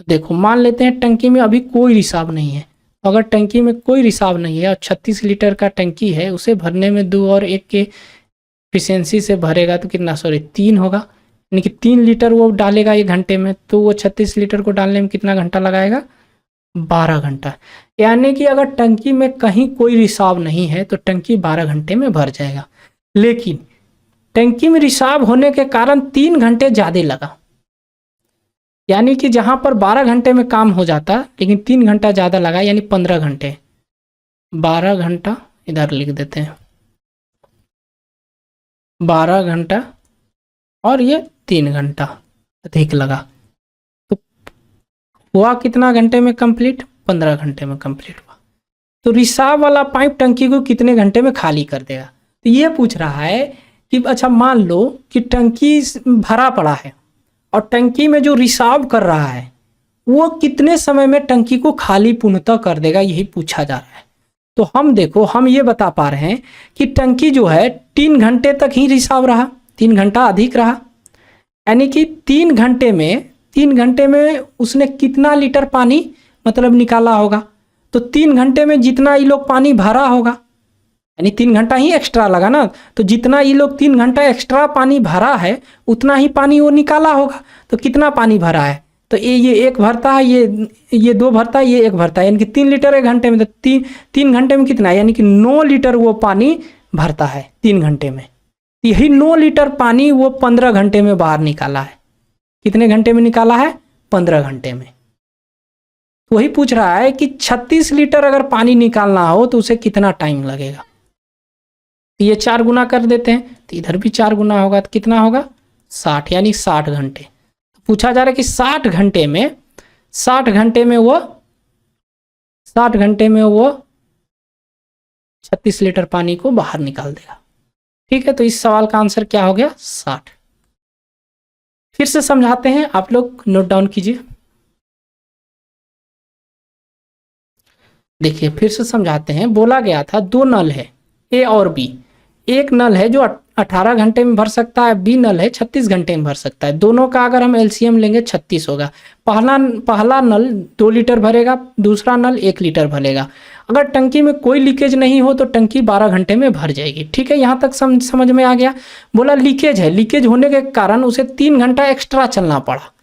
[SPEAKER 1] देखो मान लेते हैं टंकी में अभी कोई रिसाव नहीं है। अगर टंकी में कोई रिसाव नहीं है और 36 लीटर का टंकी है, उसे भरने में 2 और 1 के एफिशिएंसी से भरेगा तो कितना, 3 होगा, यानी कि 3 लीटर वो डालेगा 1 घंटे में, तो वो 36 लीटर को डालने में कितना घंटा लगाएगा, 12 घंटा। यानी कि अगर टंकी में कहीं कोई रिसाव नहीं है तो टंकी 12 घंटे में भर जाएगा। लेकिन टंकी में रिसाव होने के कारण 3 घंटे ज़्यादा लगा, यानी कि जहाँ पर 12 घंटे में काम हो जाता लेकिन 3 घंटा ज़्यादा लगा, यानी 15 घंटे। 12 घंटा इधर लिख देते हैं, 12 घंटा और ये 3 घंटा अधिक लगा, तो हुआ कितना घंटे में कंप्लीट, 15 घंटे में कंप्लीट हुआ। तो रिसाव वाला पाइप टंकी को कितने घंटे में खाली कर देगा। तो ये पूछ रहा है कि अच्छा मान लो कि टंकी भरा पड़ा है और टंकी में जो रिसाव कर रहा है वो कितने समय में टंकी को खाली पूर्णतः कर देगा, यही पूछा जा रहा है। तो हम देखो, हम ये बता पा रहे हैं कि टंकी जो है 3 घंटे तक ही रिसाव रहा, 3 घंटा अधिक रहा, यानी कि 3 घंटे में उसने कितना लीटर पानी मतलब निकाला होगा। तो 3 घंटे में जितना ये लोग पानी भरा होगा, यानी 3 घंटा ही एक्स्ट्रा लगा ना, तो जितना ये लोग 3 घंटा एक्स्ट्रा पानी भरा है उतना ही पानी वो निकाला होगा। तो कितना पानी भरा है, तो ये एक भरता है, ये 2 भरता है, ये 1 भरता है, यानी कि 3 लीटर 1 घंटे में। तो 3 घंटे में कितना, यानी कि 9 लीटर वो पानी भरता है 3 घंटे में। यही 9 लीटर पानी वो 15 घंटे में बाहर निकाला है। कितने घंटे में निकाला है, 15 घंटे में। तो वही पूछ रहा है कि 36 लीटर अगर पानी निकालना हो तो उसे कितना टाइम लगेगा। तो ये 4 गुना कर देते हैं, तो इधर भी 4 गुना होगा, तो कितना होगा 60, यानी 60 घंटे। तो पूछा जा रहा है कि 60 घंटे में वो 36 लीटर पानी को बाहर निकाल देगा। ठीक है, तो इस सवाल का आंसर क्या हो गया, 60। फिर से समझाते हैं, आप लोग नोट डाउन कीजिए। देखिए फिर से समझाते हैं। बोला गया था 2 नल है ए और बी। एक नल है जो 18 घंटे में भर सकता है, बी नल है 36 घंटे में भर सकता है। दोनों का अगर हम एलसीएम लेंगे 36 होगा। पहला नल 2 लीटर भरेगा, दूसरा नल 1 लीटर भरेगा। अगर टंकी में कोई लीकेज नहीं हो तो टंकी 12 घंटे में भर जाएगी। ठीक है, यहाँ तक समझ में आ गया। बोला लीकेज है, लीकेज होने के कारण उसे 3 घंटा एक्स्ट्रा चलना पड़ा,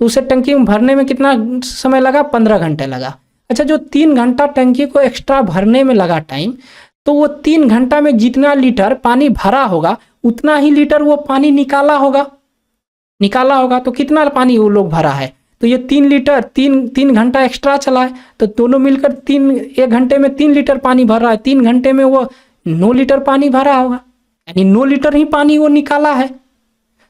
[SPEAKER 1] तो उसे टंकी में भरने में कितना समय लगा, 15 घंटे लगा। अच्छा, जो 3 घंटा टंकी को एक्स्ट्रा भरने में लगा टाइम, तो वो 3 घंटा में जितना लीटर पानी भरा होगा उतना ही लीटर वो पानी निकाला होगा। तो कितना पानी वो लोग भरा है, तो ये 3 लीटर 3 घंटा एक्स्ट्रा चला है, तो दोनों मिलकर 1 घंटे में 3 लीटर पानी भर रहा है। 3 घंटे में वो 9 लीटर पानी भरा होगा, यानी 9 लीटर ही पानी वो निकाला है।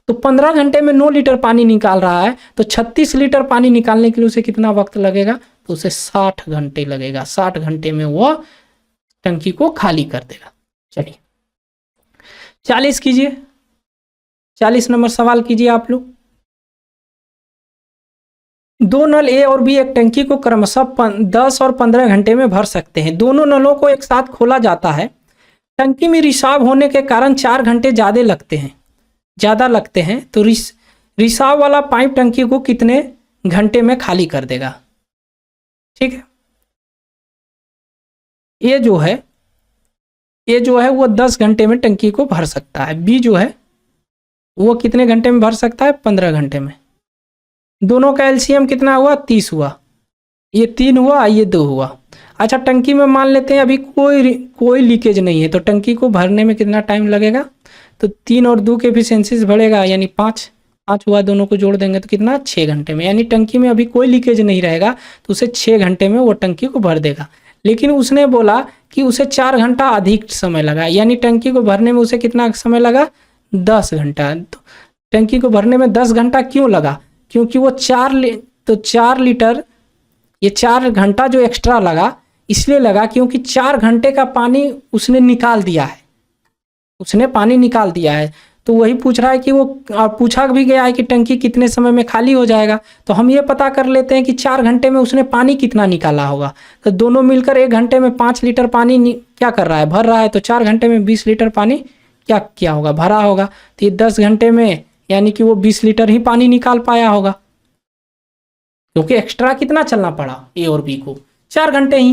[SPEAKER 1] तो 15 घंटे में 9 लीटर पानी निकाल रहा है, तो 36 लीटर पानी निकालने के लिए उसे कितना वक्त लगेगा, तो उसे 60 घंटे लगेगा। 60 घंटे में वो टंकी को खाली कर देगा। चलिए 40 कीजिए, 40 नंबर सवाल कीजिए आप लोग। 2 नल ए और बी एक टंकी को क्रमशः 10 और 15 घंटे में भर सकते हैं। दोनों नलों को एक साथ खोला जाता है। टंकी में रिसाव होने के कारण 4 घंटे ज़्यादा लगते हैं। तो रिसाव वाला पाइप टंकी को कितने घंटे में खाली कर देगा। ठीक है, ए जो है वो 10 घंटे में टंकी को भर सकता है। बी जो है वो कितने घंटे में भर सकता है, 15 घंटे में। दोनों का एलसीएम कितना हुआ, 30 हुआ। ये 3 हुआ, ये 2 हुआ। अच्छा, टंकी में मान लेते हैं अभी कोई लीकेज नहीं है, तो टंकी को भरने में कितना टाइम लगेगा, तो 3 और 2 के एफिशिएंसी बढ़ेगा, यानी 5 हुआ। दोनों को जोड़ देंगे तो कितना, 6 घंटे में। यानी टंकी में अभी कोई लीकेज नहीं रहेगा, तो उसे 6 घंटे में वो टंकी को भर देगा। लेकिन उसने बोला कि उसे 4 घंटा अधिक समय लगा, यानी टंकी को भरने में उसे कितना समय लगा, 10 घंटा। तो टंकी को भरने में 10 घंटा क्यों लगा, क्योंकि वो 4 लीटर, ये 4 घंटा जो एक्स्ट्रा लगा इसलिए लगा क्योंकि 4 घंटे का पानी उसने निकाल दिया है। तो वही पूछ रहा है कि वो पूछा भी गया है कि टंकी कितने समय में खाली हो जाएगा। तो हम ये पता कर लेते हैं कि 4 घंटे में उसने पानी कितना निकाला होगा। तो दोनों मिलकर 1 घंटे में 5 लीटर पानी क्या कर रहा है, भर रहा है। तो 4 घंटे में 20 लीटर पानी क्या किया होगा, भरा होगा। तो ये 10 घंटे में यानी कि वो 20 लीटर ही पानी निकाल पाया होगा, क्योंकि एक्स्ट्रा कितना चलना पड़ा ए और बी को, 4 घंटे ही।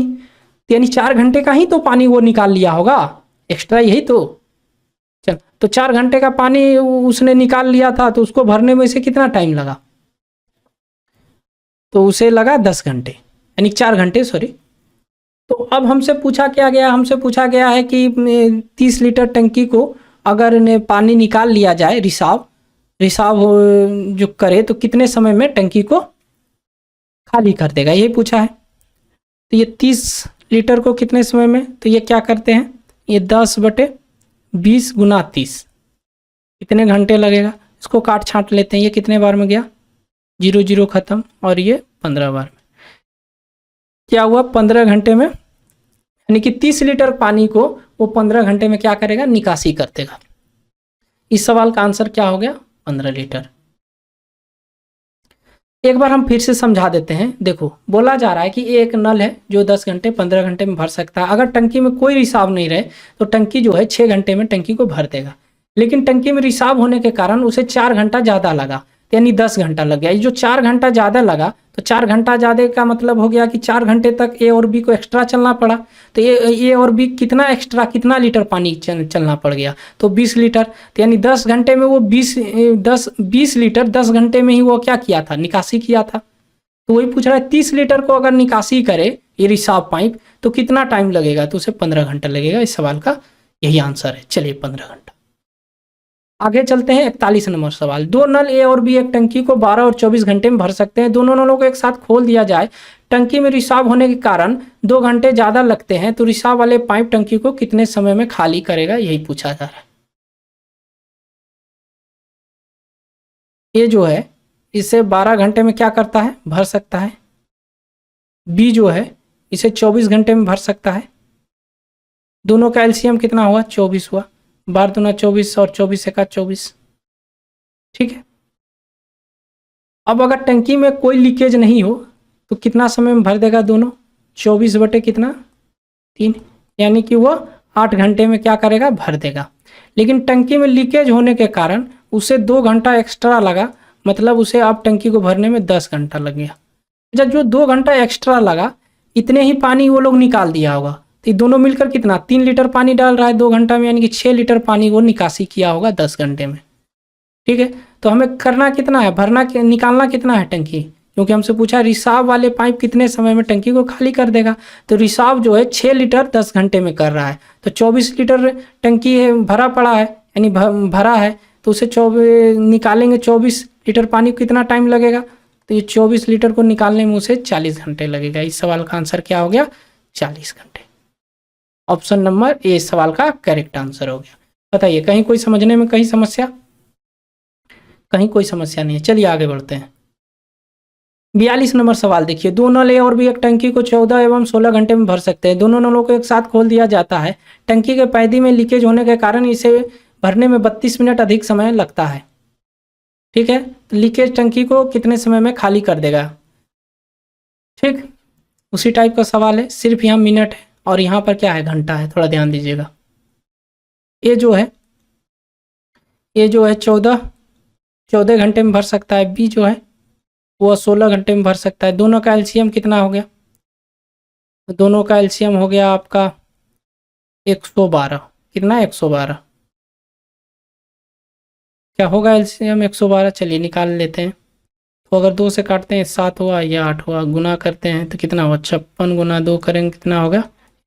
[SPEAKER 1] यानी 4 घंटे का ही तो पानी वो निकाल लिया होगा, एक्स्ट्रा यही तो। चल, तो 4 घंटे का पानी उसने निकाल लिया था, तो उसको भरने में इसे कितना टाइम लगा, तो उसे लगा 10 घंटे, यानी 4 घंटे, सॉरी। तो अब हमसे पूछा गया है कि 30 लीटर टंकी को अगर पानी निकाल लिया जाए, रिसाव जो करे, तो कितने समय में टंकी को खाली कर देगा, यही पूछा है। तो ये 30 लीटर को कितने समय में, तो ये क्या करते हैं, ये 10/20 गुना 30 कितने घंटे लगेगा, इसको काट छांट लेते हैं। ये कितने बार में गया, 0 0 खत्म, और ये 15 बार में क्या हुआ, 15 घंटे में, यानी कि 30 लीटर पानी को वो 15 घंटे में क्या करेगा, निकासी कर देगा। इस सवाल का आंसर क्या हो गया, 15 लीटर। एक बार हम फिर से समझा देते हैं। देखो बोला जा रहा है कि एक नल है जो 10 घंटे 15 घंटे में भर सकता है। अगर टंकी में कोई रिसाव नहीं रहे तो टंकी जो है 6 घंटे में टंकी को भर देगा। लेकिन टंकी में रिसाव होने के कारण उसे 4 घंटा ज़्यादा लगा, यानी 10 घंटा लग गया। ये जो 4 घंटा ज़्यादा लगा, तो 4 घंटा ज़्यादा का मतलब हो गया कि 4 घंटे तक ए और बी को एक्स्ट्रा चलना पड़ा। तो ए और बी कितना एक्स्ट्रा, कितना लीटर पानी चलना पड़ गया, तो 20 लीटर। तो यानी 10 घंटे में वो 20 लीटर 10 घंटे में ही वो क्या किया था, निकासी किया था। तो वही पूछ रहा है 30 लीटर को अगर निकासी करे ये रिसाव पाइप तो कितना टाइम लगेगा, तो उसे 15 घंटा लगेगा। इस सवाल का यही आंसर है। चलिए 15 घंटा। आगे चलते हैं 41 नंबर सवाल। दो नल ए और बी एक टंकी को 12 और 24 घंटे में भर सकते हैं। दोनों नलों को एक साथ खोल दिया जाए, टंकी में रिसाव होने के कारण 2 घंटे ज़्यादा लगते हैं, तो रिसाव वाले पाइप टंकी को कितने समय में खाली करेगा, यही पूछा जा रहा है। ए जो है इसे 12 घंटे में क्या करता है, भर सकता है। बी जो है इसे 24 घंटे में भर सकता है। दोनों का एलसीएम कितना हुआ, 24 हुआ। 12 दूना 24 और 24 एका 24। ठीक है। अब अगर टंकी में कोई लीकेज नहीं हो तो कितना समय में भर देगा दोनों, 24 बटे कितना 3, यानी कि वो 8 घंटे में क्या करेगा, भर देगा। लेकिन टंकी में लीकेज होने के कारण उसे 2 घंटा एक्स्ट्रा लगा, मतलब उसे अब टंकी को भरने में 10 घंटा लग गया। जब जो 2 घंटा एक्स्ट्रा लगा, इतने ही पानी वो लोग निकाल दिया होगा। तो ये दोनों मिलकर कितना, 3 लीटर पानी डाल रहा है 2 घंटा में, यानी कि 6 लीटर पानी वो निकासी किया होगा 10 घंटे में। ठीक है। तो हमें करना कितना है, भरना निकालना कितना है टंकी, क्योंकि हमसे पूछा रिसाव वाले पाइप कितने समय में टंकी को खाली कर देगा। तो रिसाव जो है 6 लीटर 10 घंटे में कर रहा है, तो 24 लीटर टंकी है भरा पड़ा है, यानी भरा है, तो उसे 24 निकालेंगे, 24 लीटर पानी कितना टाइम लगेगा, तो ये 24 लीटर को निकालने में उसे 40 घंटे लगेगा। इस सवाल का आंसर क्या हो गया, 40 घंटे। ऑप्शन नंबर ए सवाल का करेक्ट आंसर हो गया। बताइए कहीं कोई समझने में कहीं समस्या, कहीं कोई समस्या नहीं है। चलिए आगे बढ़ते हैं। 42 नंबर सवाल देखिए। दो नल ए और बी एक टंकी को 14 एवं 16 घंटे में भर सकते हैं। दोनों नलों को एक साथ खोल दिया जाता है। टंकी के पैदी में लीकेज होने के कारण इसे भरने में 32 मिनट अधिक समय लगता है। ठीक है। तो लीकेज टंकी को कितने समय में खाली कर देगा। ठीक, उसी टाइप का सवाल है, सिर्फ यहाँ मिनट है और यहाँ पर क्या है, घंटा है। थोड़ा ध्यान दीजिएगा। ये जो है 14 घंटे में भर सकता है। बी जो है वो 16 घंटे में भर सकता है। दोनों का एलसीएम कितना हो गया, तो दोनों का एलसीएम हो गया आपका 112। कितना, 112। क्या होगा एलसीएम 112, चलिए निकाल लेते हैं। तो अगर 2 से काटते हैं 7 हुआ, या 8 हुआ, गुना करते हैं तो कितना हुआ, 56 गुना 2 करेंगे कितना होगा,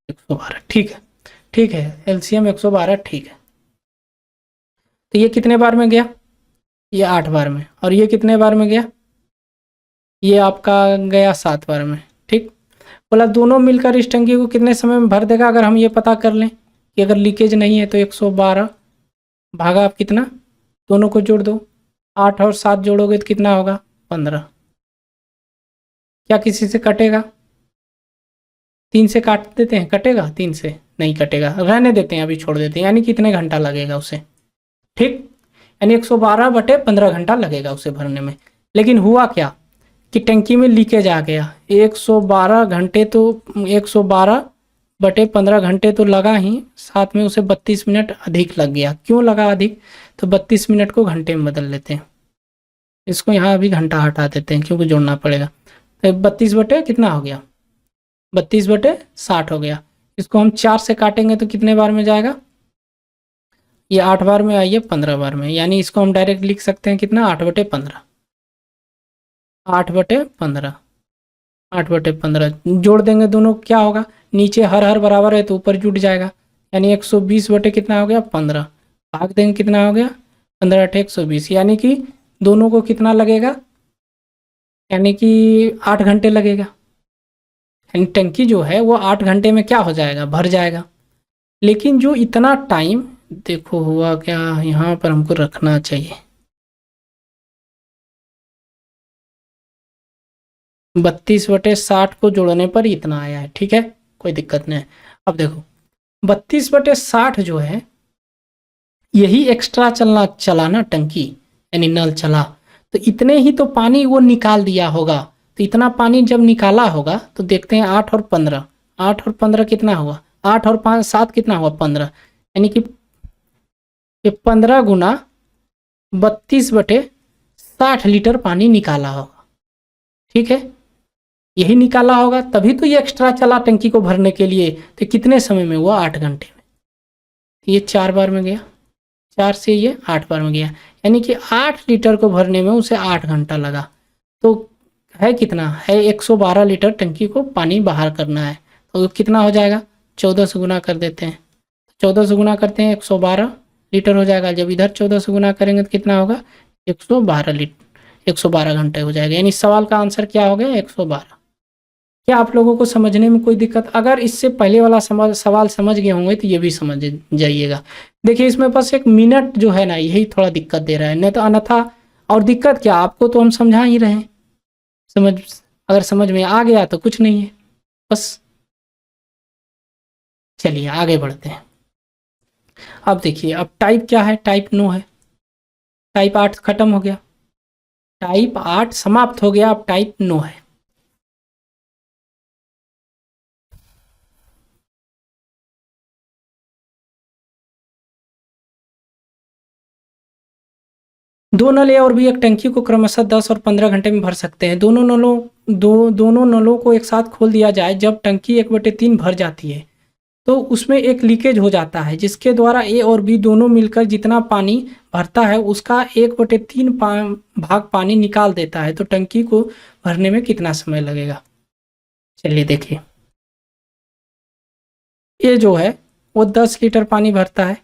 [SPEAKER 1] 112। ठीक है, ठीक है, एलसीएम 112 ठीक है। तो ये कितने बार में गया, ये 8 बार में, और ये कितने बार में गया, ये आपका गया 7 बार में। ठीक, बोला दोनों मिलकर इस टंकी को कितने समय में भर देगा। अगर हम ये पता कर लें कि अगर लीकेज नहीं है तो 112 भागा आप कितना, दोनों को जोड़ दो, 8 और 7 जोड़ोगे तो कितना होगा, 15। क्या किसी से कटेगा, 3 से काट देते हैं, कटेगा, 3 से नहीं कटेगा, रहने देते हैं, अभी छोड़ देते हैं। यानी कितने घंटा लगेगा उसे। ठीक, यानी 112 बटे 15 घंटा लगेगा उसे भरने में। लेकिन हुआ क्या कि टंकी में लीकेज आ गया। 112 घंटे तो 112 बटे 15 घंटे तो लगा ही, साथ में उसे 32 मिनट अधिक लग गया। क्यों लगा अधिक, तो 32 मिनट को घंटे में बदल लेते हैं। इसको यहाँ अभी घंटा हटा देते हैं क्योंकि जोड़ना पड़ेगा। तो 32 बटे कितना हो गया, 32 बटे 60 हो गया। इसको हम 4 से काटेंगे तो कितने बार में जाएगा, ये 8 बार में आइए 15 बार में, यानी इसको हम डायरेक्ट लिख सकते हैं कितना, 8 बटे 15। 8 बटे 15, 8 बटे 15 जोड़ देंगे दोनों, क्या होगा, नीचे हर बराबर है तो ऊपर जुट जाएगा। यानी 120 बटे कितना हो गया, 15। भाग देंगे कितना हो गया, 15 अठे 120, यानी कि दोनों को कितना लगेगा, यानी कि 8 घंटे लगेगा। यानी टंकी जो है वो 8 घंटे में क्या हो जाएगा, भर जाएगा। लेकिन जो इतना टाइम, देखो हुआ क्या, यहाँ पर हमको रखना चाहिए 32 बटे 60 को जोड़ने पर इतना आया है। ठीक है, कोई दिक्कत नहीं है। अब देखो 32/60 जो है यही एक्स्ट्रा चलाना टंकी, यानी नल चला तो इतने ही तो पानी वो निकाल दिया होगा। तो इतना पानी जब निकाला होगा तो देखते हैं 8 और 15, 8 और 15 कितना हुआ, 8 और 5 7 कितना हुआ 15, यानी कि 15 गुना 32/60 लीटर पानी निकाला होगा। ठीक है, यही निकाला होगा तभी तो ये एक्स्ट्रा चला टंकी को भरने के लिए। तो कितने समय में हुआ, 8 घंटे में। ये 4 बार में गया, 4 से ये 8 बार में गया, यानी कि 8 लीटर को भरने में उसे 8 घंटा लगा। तो है कितना है, 112 लीटर टंकी को पानी बाहर करना है। तो कितना हो जाएगा, 14 से गुना कर देते हैं, 14 से गुना करते हैं 112 लीटर हो जाएगा। जब इधर 14 से गुना करेंगे तो कितना होगा, 112 लीटर, 112 घंटे हो जाएगा। यानी सवाल का आंसर क्या हो गया, 112। क्या आप लोगों को समझने में कोई दिक्कत, अगर इससे पहले वाला सवाल समझ गए होंगे तो ये भी समझ जाइएगा। देखिए इसमें बस 1 मिनट जो है ना यही थोड़ा दिक्कत दे रहा है, नहीं तो अन्यथा और दिक्कत क्या, आपको तो हम समझा ही रहे हैं। अगर समझ में आ गया तो कुछ नहीं है बस। चलिए आगे बढ़ते हैं। अब देखिए अब टाइप क्या है, टाइप नो है। टाइप 8 खत्म हो गया, टाइप 8 समाप्त हो गया, अब टाइप नो है। दो नल ए और बी एक टंकी को क्रमशः 10 और 15 घंटे में भर सकते हैं। दोनों नलों को एक साथ खोल दिया जाए। जब टंकी 1/3 भर जाती है तो उसमें एक लीकेज हो जाता है जिसके द्वारा ए और बी दोनों मिलकर जितना पानी भरता है उसका 1/3 भाग पानी निकाल देता है। तो टंकी को भरने में कितना समय लगेगा। चलिए देखिए, ए जो है वो 10 लीटर पानी भरता है,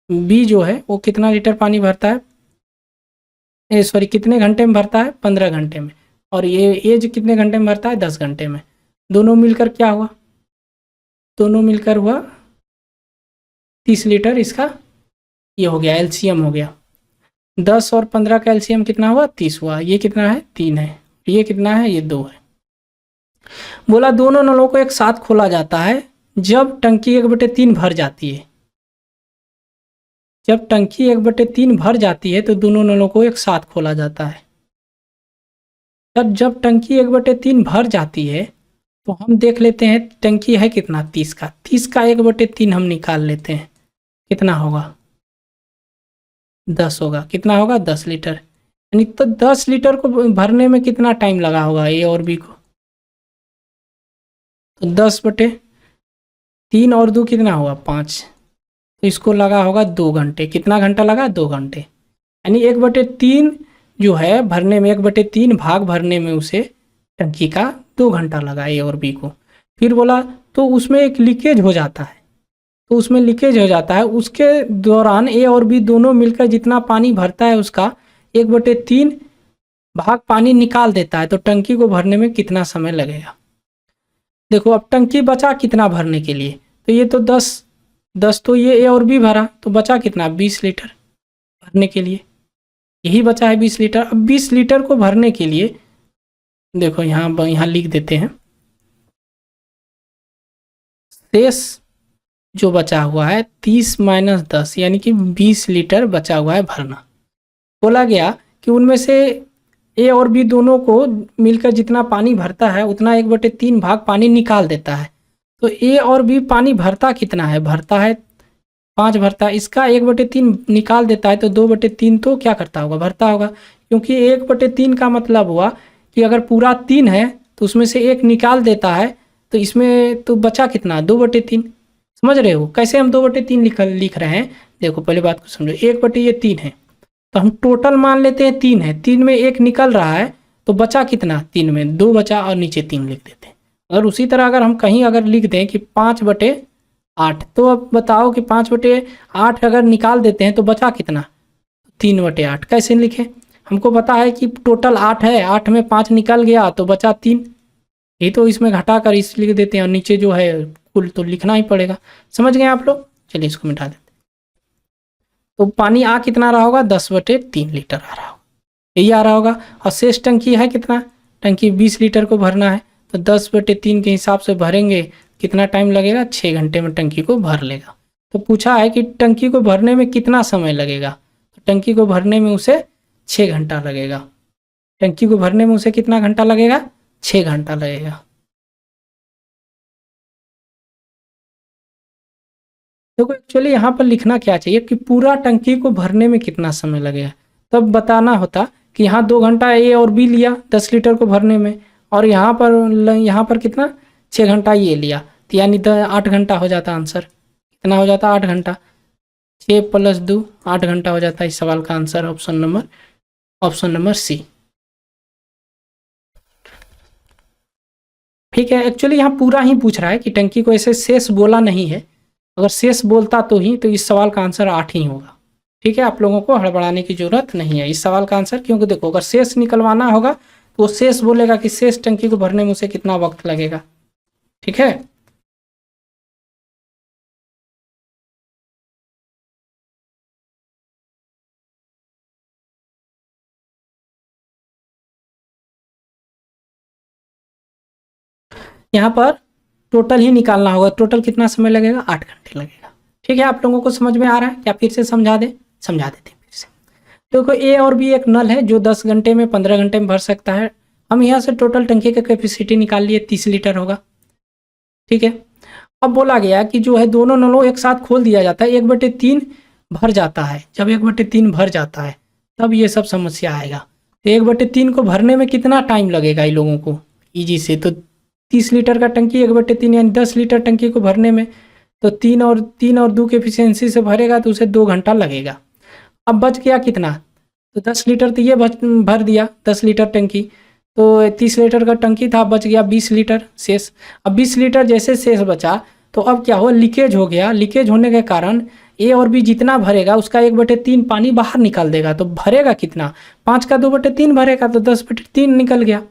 [SPEAKER 1] बी जो है वो कितना लीटर पानी भरता है, कितने घंटे में भरता है, 15 घंटे में। और ये जो कितने घंटे में भरता है, 10 घंटे में। दोनों मिलकर क्या हुआ, दोनों मिलकर हुआ 30 लीटर। इसका ये हो गया, एलसीएम हो गया। 10 और 15 का एलसीएम कितना हुआ, 30 हुआ। ये कितना है, 3 है। ये कितना है, ये 2 है। बोला दोनों नलों को एक साथ खोला जाता है जब टंकी 1/3 भर जाती है। जब टंकी 1/3 भर जाती है तो दोनों नलों को एक साथ खोला जाता है। जब टंकी 1/3 भर जाती है तो हम देख लेते हैं टंकी है कितना, 30 का। 30 का 1/3 हम निकाल लेते हैं, कितना होगा, 10 होगा। कितना होगा, 10 लीटर। यानी तो 10 लीटर को भरने में कितना टाइम लगा होगा ए और बी को। तो 10/3 और 2 कितना हुआ, 5। तो इसको लगा होगा 2 घंटे। कितना घंटा लगा, 2 घंटे। यानी 1/3 जो है भरने में, 1/3 भाग भरने में उसे टंकी का 2 घंटा लगा ए और बी को। फिर बोला तो उसमें एक लीकेज हो जाता है। तो उसमें लीकेज हो जाता है, उसके दौरान ए और बी दोनों मिलकर जितना पानी भरता है उसका 1/3 भाग पानी निकाल देता है। तो टंकी को भरने में कितना समय लगेगा। देखो अब टंकी बचा कितना भरने के लिए, तो ये तो 10 तो ये ए और बी भरा, तो बचा कितना, 20 लीटर भरने के लिए। यही बचा है 20 लीटर। अब 20 लीटर को भरने के लिए देखो यहाँ लिख देते हैं, शेष जो बचा हुआ है 30 - 10 यानी कि 20 लीटर बचा हुआ है भरना। बोला गया कि उनमें से ए और बी दोनों को मिलकर जितना पानी भरता है उतना 1/3 भाग पानी निकाल देता है। तो ए और बी पानी भरता कितना है, भरता है 5 भरता है। इसका 1/3 निकाल देता है तो 2/3 तो क्या करता होगा, भरता होगा। क्योंकि 1/3 का मतलब हुआ कि अगर पूरा 3 है तो उसमें से 1 निकाल देता है, तो इसमें तो बचा कितना, 2/3। समझ रहे हो कैसे हम 2/3 लिख रहे हैं। देखो पहले बात को समझो, 1/3 है तो हम टोटल मान लेते हैं 3 है, 3 में 1 निकल रहा है तो बचा कितना, 3 में 2 बचा और नीचे 3 लिख देते हैं। और उसी तरह अगर हम कहीं अगर लिख दें कि 5/8, तो अब बताओ कि 5/8 अगर निकाल देते हैं तो बचा कितना, 3/8। कैसे लिखें, हमको पता है कि टोटल 8 है, 8 में 5 निकल गया तो बचा 3। ये तो इसमें घटा कर इस लिख देते हैं और नीचे जो है कुल तो लिखना ही पड़ेगा। समझ गए आप लोग। चलिए इसको मिटा देते। तो पानी आ कितना रहा होगा, 10/3 लीटर आ रहा होगा, यही आ रहा होगा। और शेष टंकी है कितना, टंकी 20 लीटर को भरना है तो 10/3 के हिसाब से भरेंगे कितना टाइम लगेगा, 6 घंटे में टंकी को भर लेगा। तो पूछा है कि टंकी को भरने में कितना समय लगेगा, तो टंकी को भरने में उसे 6 घंटा लगेगा। टंकी को भरने में उसे कितना घंटा लगेगा, 6 घंटा लगेगा। देखो एक्चुअली यहाँ पर लिखना क्या चाहिए कि पूरा टंकी को भरने में कितना समय लगेगा, तब बताना होता कि यहाँ 2 घंटा ए और बी लिया 10 लीटर को भरने में, और यहाँ पर कितना 6 घंटा ये लिया, तो यानी 8 घंटा हो जाता आंसर। कितना हो जाता, 8 घंटा। 6 + 2 8 घंटा हो जाता है इस सवाल का आंसर, ऑप्शन नंबर सी। ठीक है, एक्चुअली यहाँ पूरा ही पूछ रहा है कि टंकी को ऐसे शेष बोला नहीं है, अगर शेष बोलता तो इस सवाल का आंसर 8 ही होगा। ठीक है, आप लोगों को हड़बड़ाने की जरूरत नहीं है इस सवाल का आंसर, क्योंकि देखो अगर शेष निकलवाना होगा तो वो शेष बोलेगा कि शेष टंकी को भरने में उसे कितना वक्त लगेगा। ठीक है, यहाँ पर टोटल ही निकालना होगा, टोटल कितना समय लगेगा, 8 घंटे लगेगा। ठीक है, आप लोगों को समझ में आ रहा है क्या, फिर से समझा देते हैं फिर से। देखो ए और बी एक नल है जो 10 घंटे में 15 घंटे में भर सकता है। हम यहाँ से टोटल टंकी का कैपेसिटी निकाल लिए, 30 लीटर होगा। ठीक है, अब बोला गया कि जो है दोनों नलों एक साथ खोल दिया जाता है, 1/3 भर जाता है। जब 1/3 भर जाता है तब ये सब समस्या आएगा। तो 1/3 को भरने में कितना टाइम लगेगा इन लोगों को, ईजी से तो 30 लीटर का टंकी 1/3 यानी 10 लीटर टंकी को भरने में, तो 3 और 2 के एफिशिएंसी से भरेगा तो उसे 2 घंटा लगेगा। अब बच गया कितना, तो 10 लीटर तो ये भर दिया 10 लीटर टंकी, तो 30 लीटर का टंकी था, बच गया 20 लीटर शेष। अब 20 लीटर जैसे शेष बचा तो अब क्या हुआ, लीकेज हो गया। लीकेज होने के कारण ए और बी जितना भरेगा उसका 1/3 पानी बाहर निकाल देगा। तो भरेगा कितना, 5 का 2/3 भरेगा तो 10/3 निकल गया।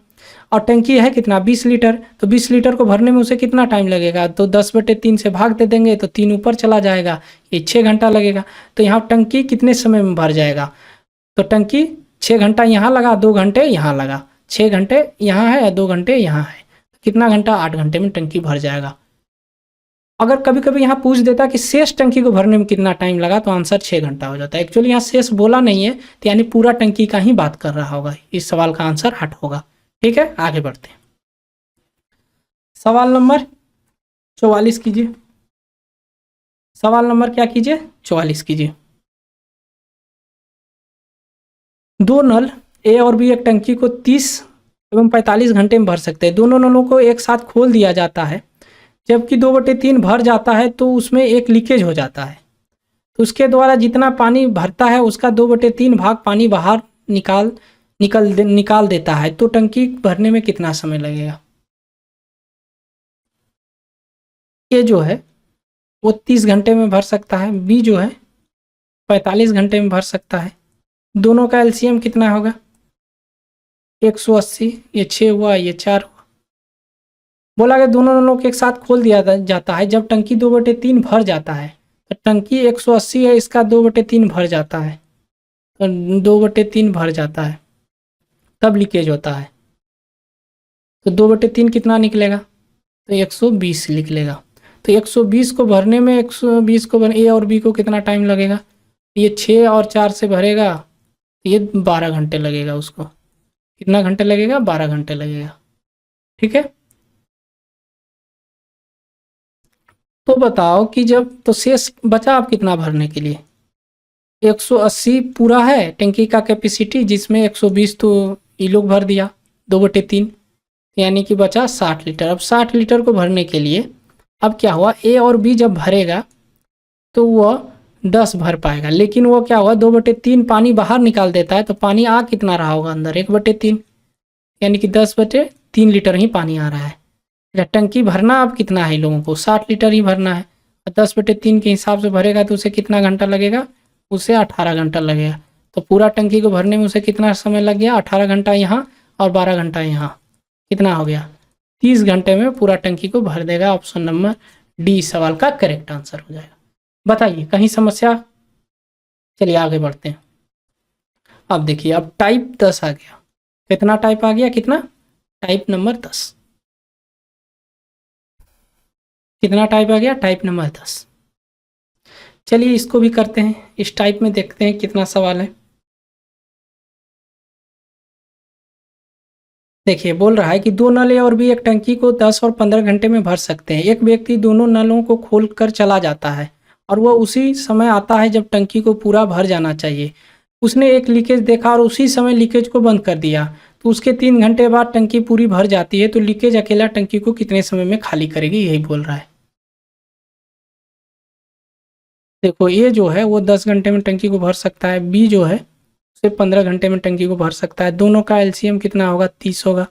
[SPEAKER 1] और टंकी है कितना, 20 लीटर, तो 20 लीटर को भरने में उसे कितना टाइम लगेगा, तो 10/3 से भाग दे देंगे तो 3 ऊपर चला जाएगा, ये 6 घंटा लगेगा। तो यहाँ टंकी कितने समय में भर जाएगा, तो टंकी 6 घंटा यहाँ लगा, 2 घंटे यहाँ लगा, 6 घंटे यहाँ है और 2 घंटे यहाँ है, कितना घंटा, 8 घंटे में टंकी भर जाएगा। अगर कभी कभी यहाँ पूछ देता कि शेष टंकी को भरने में कितना टाइम लगा तो आंसर 6 घंटा हो जाता है। एक्चुअली यहाँ शेष बोला नहीं है, तो यानी पूरा टंकी का ही बात कर रहा होगा, इस सवाल का आंसर 8 होगा। ठीक है, आगे बढ़ते हैं। सवाल नंबर 44 कीजिए। सवाल नंबर क्या कीजिए, 44 कीजिए। दो नल ए और बी एक टंकी को 30 एवं 45 घंटे में भर सकते हैं। दोनों नलों को एक साथ खोल दिया जाता है, जबकि 2/3 भर जाता है तो उसमें एक लीकेज हो जाता है। तो उसके द्वारा जितना पानी भरता है उसका 2/3 भाग पानी बाहर निकाल देता है। तो टंकी भरने में कितना समय लगेगा। ए जो है वो 30 घंटे में भर सकता है, बी जो है 45 घंटे में भर सकता है। दोनों का एलसीएम कितना होगा, 180, ये 6 हुआ, ये 4 हुआ। बोला गया दोनों नलों को एक साथ खोल दिया जाता है जब टंकी 2/3 भर जाता है। तो टंकी 180 है, इसका 2/3 भर जाता है, तो 2/3 भर जाता है तब लीकेज होता है। तो 2/3 कितना निकलेगा, तो 120 निकलेगा। तो 120 को भरने में ए और बी को कितना टाइम लगेगा, ये 6 और 4 से भरेगा, ये 12 घंटे लगेगा। उसको कितना घंटे लगेगा, 12 घंटे लगेगा। ठीक है, तो बताओ कि जब तो शेष बचा अब कितना भरने के लिए, 180 पूरा है टंकी का कैपेसिटी, जिसमें 120 तो ये लोग भर दिया 2/3, यानी कि बचा 60 लीटर। अब 60 लीटर को भरने के लिए अब क्या हुआ, ए और बी जब भरेगा तो वह 10 भर पाएगा, लेकिन वो क्या हुआ 2/3 पानी बाहर निकाल देता है। तो पानी आ कितना रहा होगा अंदर, 1/3, यानी कि 10/3 लीटर ही पानी आ रहा है। टंकी भरना अब कितना है, लोगों को 60 लीटर ही भरना है। 10/3 के हिसाब से भरेगा तो उसे कितना घंटा लगेगा, उसे 18 घंटा लगेगा। तो पूरा टंकी को भरने में उसे कितना समय लग गया, 18 घंटा यहाँ और 12 घंटा यहाँ, कितना हो गया, 30 घंटे में पूरा टंकी को भर देगा। ऑप्शन नंबर डी सवाल का करेक्ट आंसर हो जाएगा। बताइए कहीं समस्या, चलिए आगे बढ़ते हैं। अब देखिए अब टाइप 10 आ गया, कितना टाइप आ गया, कितना, टाइप नंबर 10। कितना टाइप आ गया? Type number 10। चलिए इसको भी करते हैं, इस टाइप में देखते हैं कितना सवाल है। देखिए बोल रहा है कि दो नल ए और बी एक टंकी को 10 और 15 घंटे में भर सकते हैं। एक व्यक्ति दोनों नलों को खोल कर चला जाता है और वह उसी समय आता है जब टंकी को पूरा भर जाना चाहिए। उसने एक लीकेज देखा और उसी समय लीकेज को बंद कर दिया, तो उसके 3 घंटे बाद टंकी पूरी भर जाती है, तो लीकेज अकेला टंकी को कितने समय में खाली करेगी, यही बोल रहा है। देखो ये जो है वो 10 घंटे में टंकी को भर सकता है, बी जो है उसे 15 घंटे में टंकी को भर सकता है। दोनों का एलसीएम कितना होगा? 30 होगा।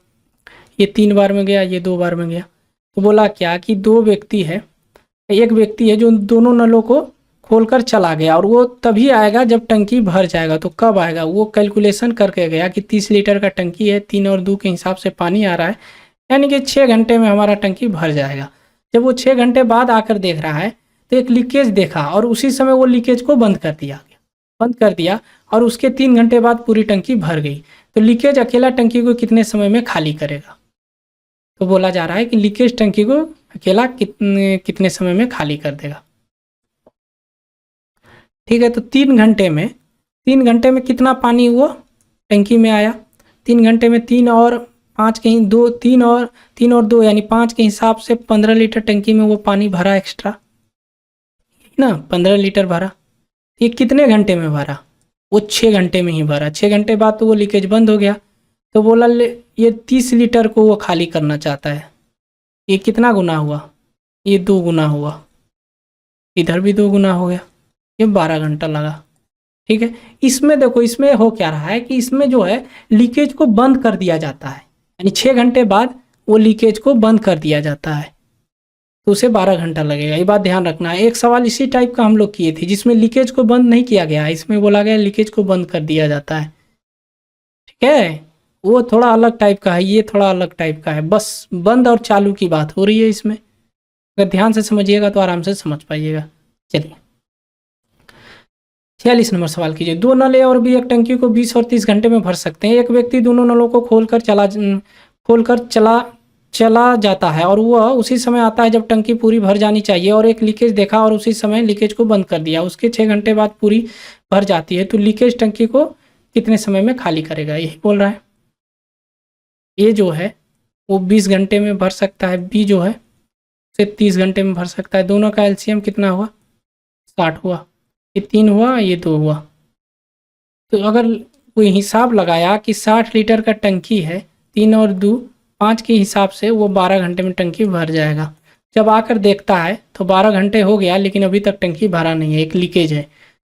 [SPEAKER 1] ये 3 बार में गया, ये 2 बार में गया। तो बोला क्या कि दो व्यक्ति है, एक व्यक्ति है जो दोनों नलों को खोलकर चला गया और वो तभी आएगा जब टंकी भर जाएगा। तो कब आएगा? वो कैलकुलेशन करके गया कि 30 लीटर का टंकी है, 3 और 2 के हिसाब से पानी आ रहा है, यानी कि 6 घंटे में हमारा टंकी भर जाएगा। जब वो 6 घंटे बाद आकर देख रहा है तो एक लीकेज देखा और उसी समय वो लीकेज को बंद कर दिया और उसके 3 घंटे बाद पूरी टंकी भर गई। तो लीकेज अकेला टंकी को कितने समय में खाली करेगा? तो बोला जा रहा है कि लीकेज टंकी को अकेला कितने समय में खाली कर देगा। ठीक है, तो 3 घंटे में कितना पानी वो टंकी में आया? 3 घंटे में 3 और 5 के 2, 3 और 2 यानी 5 के हिसाब से 15 लीटर टंकी में वो पानी भरा एक्स्ट्रा ना, 15 लीटर भरा। ये कितने घंटे में भरा? वो 6 घंटे में ही भरा। 6 घंटे बाद तो वो लीकेज बंद हो गया। तो बोला ये 30 लीटर को वो खाली करना चाहता है। ये कितना गुना हुआ? ये 2 गुना हुआ, इधर भी 2 गुना हो गया, ये 12 घंटा लगा। ठीक है, इसमें देखो इसमें हो क्या रहा है कि इसमें जो है लीकेज को बंद कर दिया जाता है, यानी 6 घंटे बाद वो लीकेज को बंद कर दिया जाता है, तो उसे 12 घंटा लगेगा। ये बात ध्यान रखना है। एक सवाल इसी टाइप का हम लोग किए थे जिसमें लीकेज को बंद नहीं किया गया, इसमें बोला गया लीकेज को बंद कर दिया जाता है। ठीक है, वो थोड़ा अलग टाइप का है, ये थोड़ा अलग टाइप का है। बस बंद और चालू की बात हो रही है इसमें। अगर ध्यान से समझिएगा तो आराम से समझ पाइएगा। चलिए 46 नंबर सवाल कीजिए। दो नल ए और बी एक टंकी को 20 और 30 घंटे में भर सकते हैं। एक व्यक्ति दोनों नलों को खोलकर चला जाता है और वह उसी समय आता है जब टंकी पूरी भर जानी चाहिए, और एक लीकेज देखा और उसी समय लीकेज को बंद कर दिया। उसके 6 घंटे बाद पूरी भर जाती है, तो लीकेज टंकी को कितने समय में खाली करेगा, यही बोल रहा है। ए जो है वो 20 घंटे में भर सकता है, बी जो है उसे 30 घंटे में भर सकता है। दोनों का एलसीएम कितना हुआ? 60 हुआ। ये 3 हुआ, ये 2 हुआ। तो अगर कोई हिसाब लगाया कि 60 लीटर का टंकी है, 3 और 2 5 के हिसाब से वो 12 घंटे में टंकी भर जाएगा। जब आकर देखता है तो 12 घंटे हो गया लेकिन अभी तक टंकी भरा नहीं है, एक लीकेज है।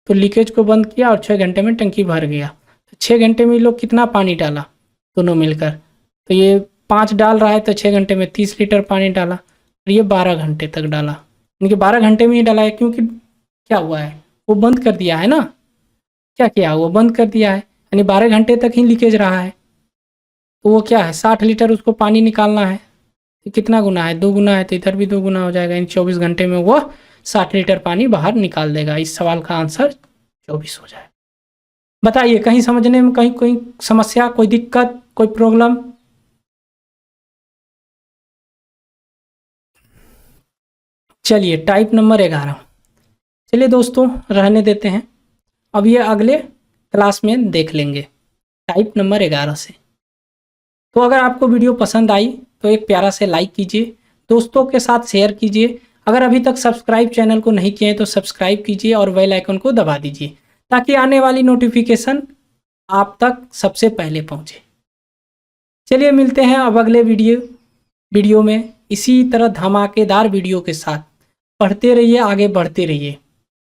[SPEAKER 1] तो लीकेज को बंद किया और 6 घंटे में टंकी भर गया। तो 6 घंटे में लोग कितना पानी डाला दोनों मिलकर? तो ये 5 डाल रहा है तो 6 घंटे में 30 लीटर पानी डाला, और ये 12 घंटे तक डाला। इनके 12 घंटे में ही डाला है, क्योंकि क्या हुआ है वो बंद कर दिया है ना। क्या किया? वो बंद कर दिया है, यानी 12 घंटे तक ही लीकेज रहा है। तो वो क्या है 60 लीटर उसको पानी निकालना है, तो कितना गुना है? 2 गुना है, तो इधर भी 2 गुना हो जाएगा। इन 24 घंटे में वो 60 लीटर पानी बाहर निकाल देगा। इस सवाल का आंसर 24 हो जाएगा। बताइए कहीं समझने में कहीं कोई समस्या, कोई दिक्कत, कोई प्रॉब्लम? चलिए टाइप नंबर 11। चलिए दोस्तों रहने देते हैं, अब ये अगले क्लास में देख लेंगे टाइप नंबर 11 से। तो अगर आपको वीडियो पसंद आई तो एक प्यारा से लाइक कीजिए, दोस्तों के साथ शेयर कीजिए। अगर अभी तक सब्सक्राइब चैनल को नहीं किए हैं तो सब्सक्राइब कीजिए और बेल आइकन को दबा दीजिए, ताकि आने वाली नोटिफिकेशन आप तक सबसे पहले पहुंचे। चलिए मिलते हैं अब अगले वीडियो में इसी तरह धमाकेदार वीडियो के साथ। पढ़ते रहिए, आगे बढ़ते रहिए।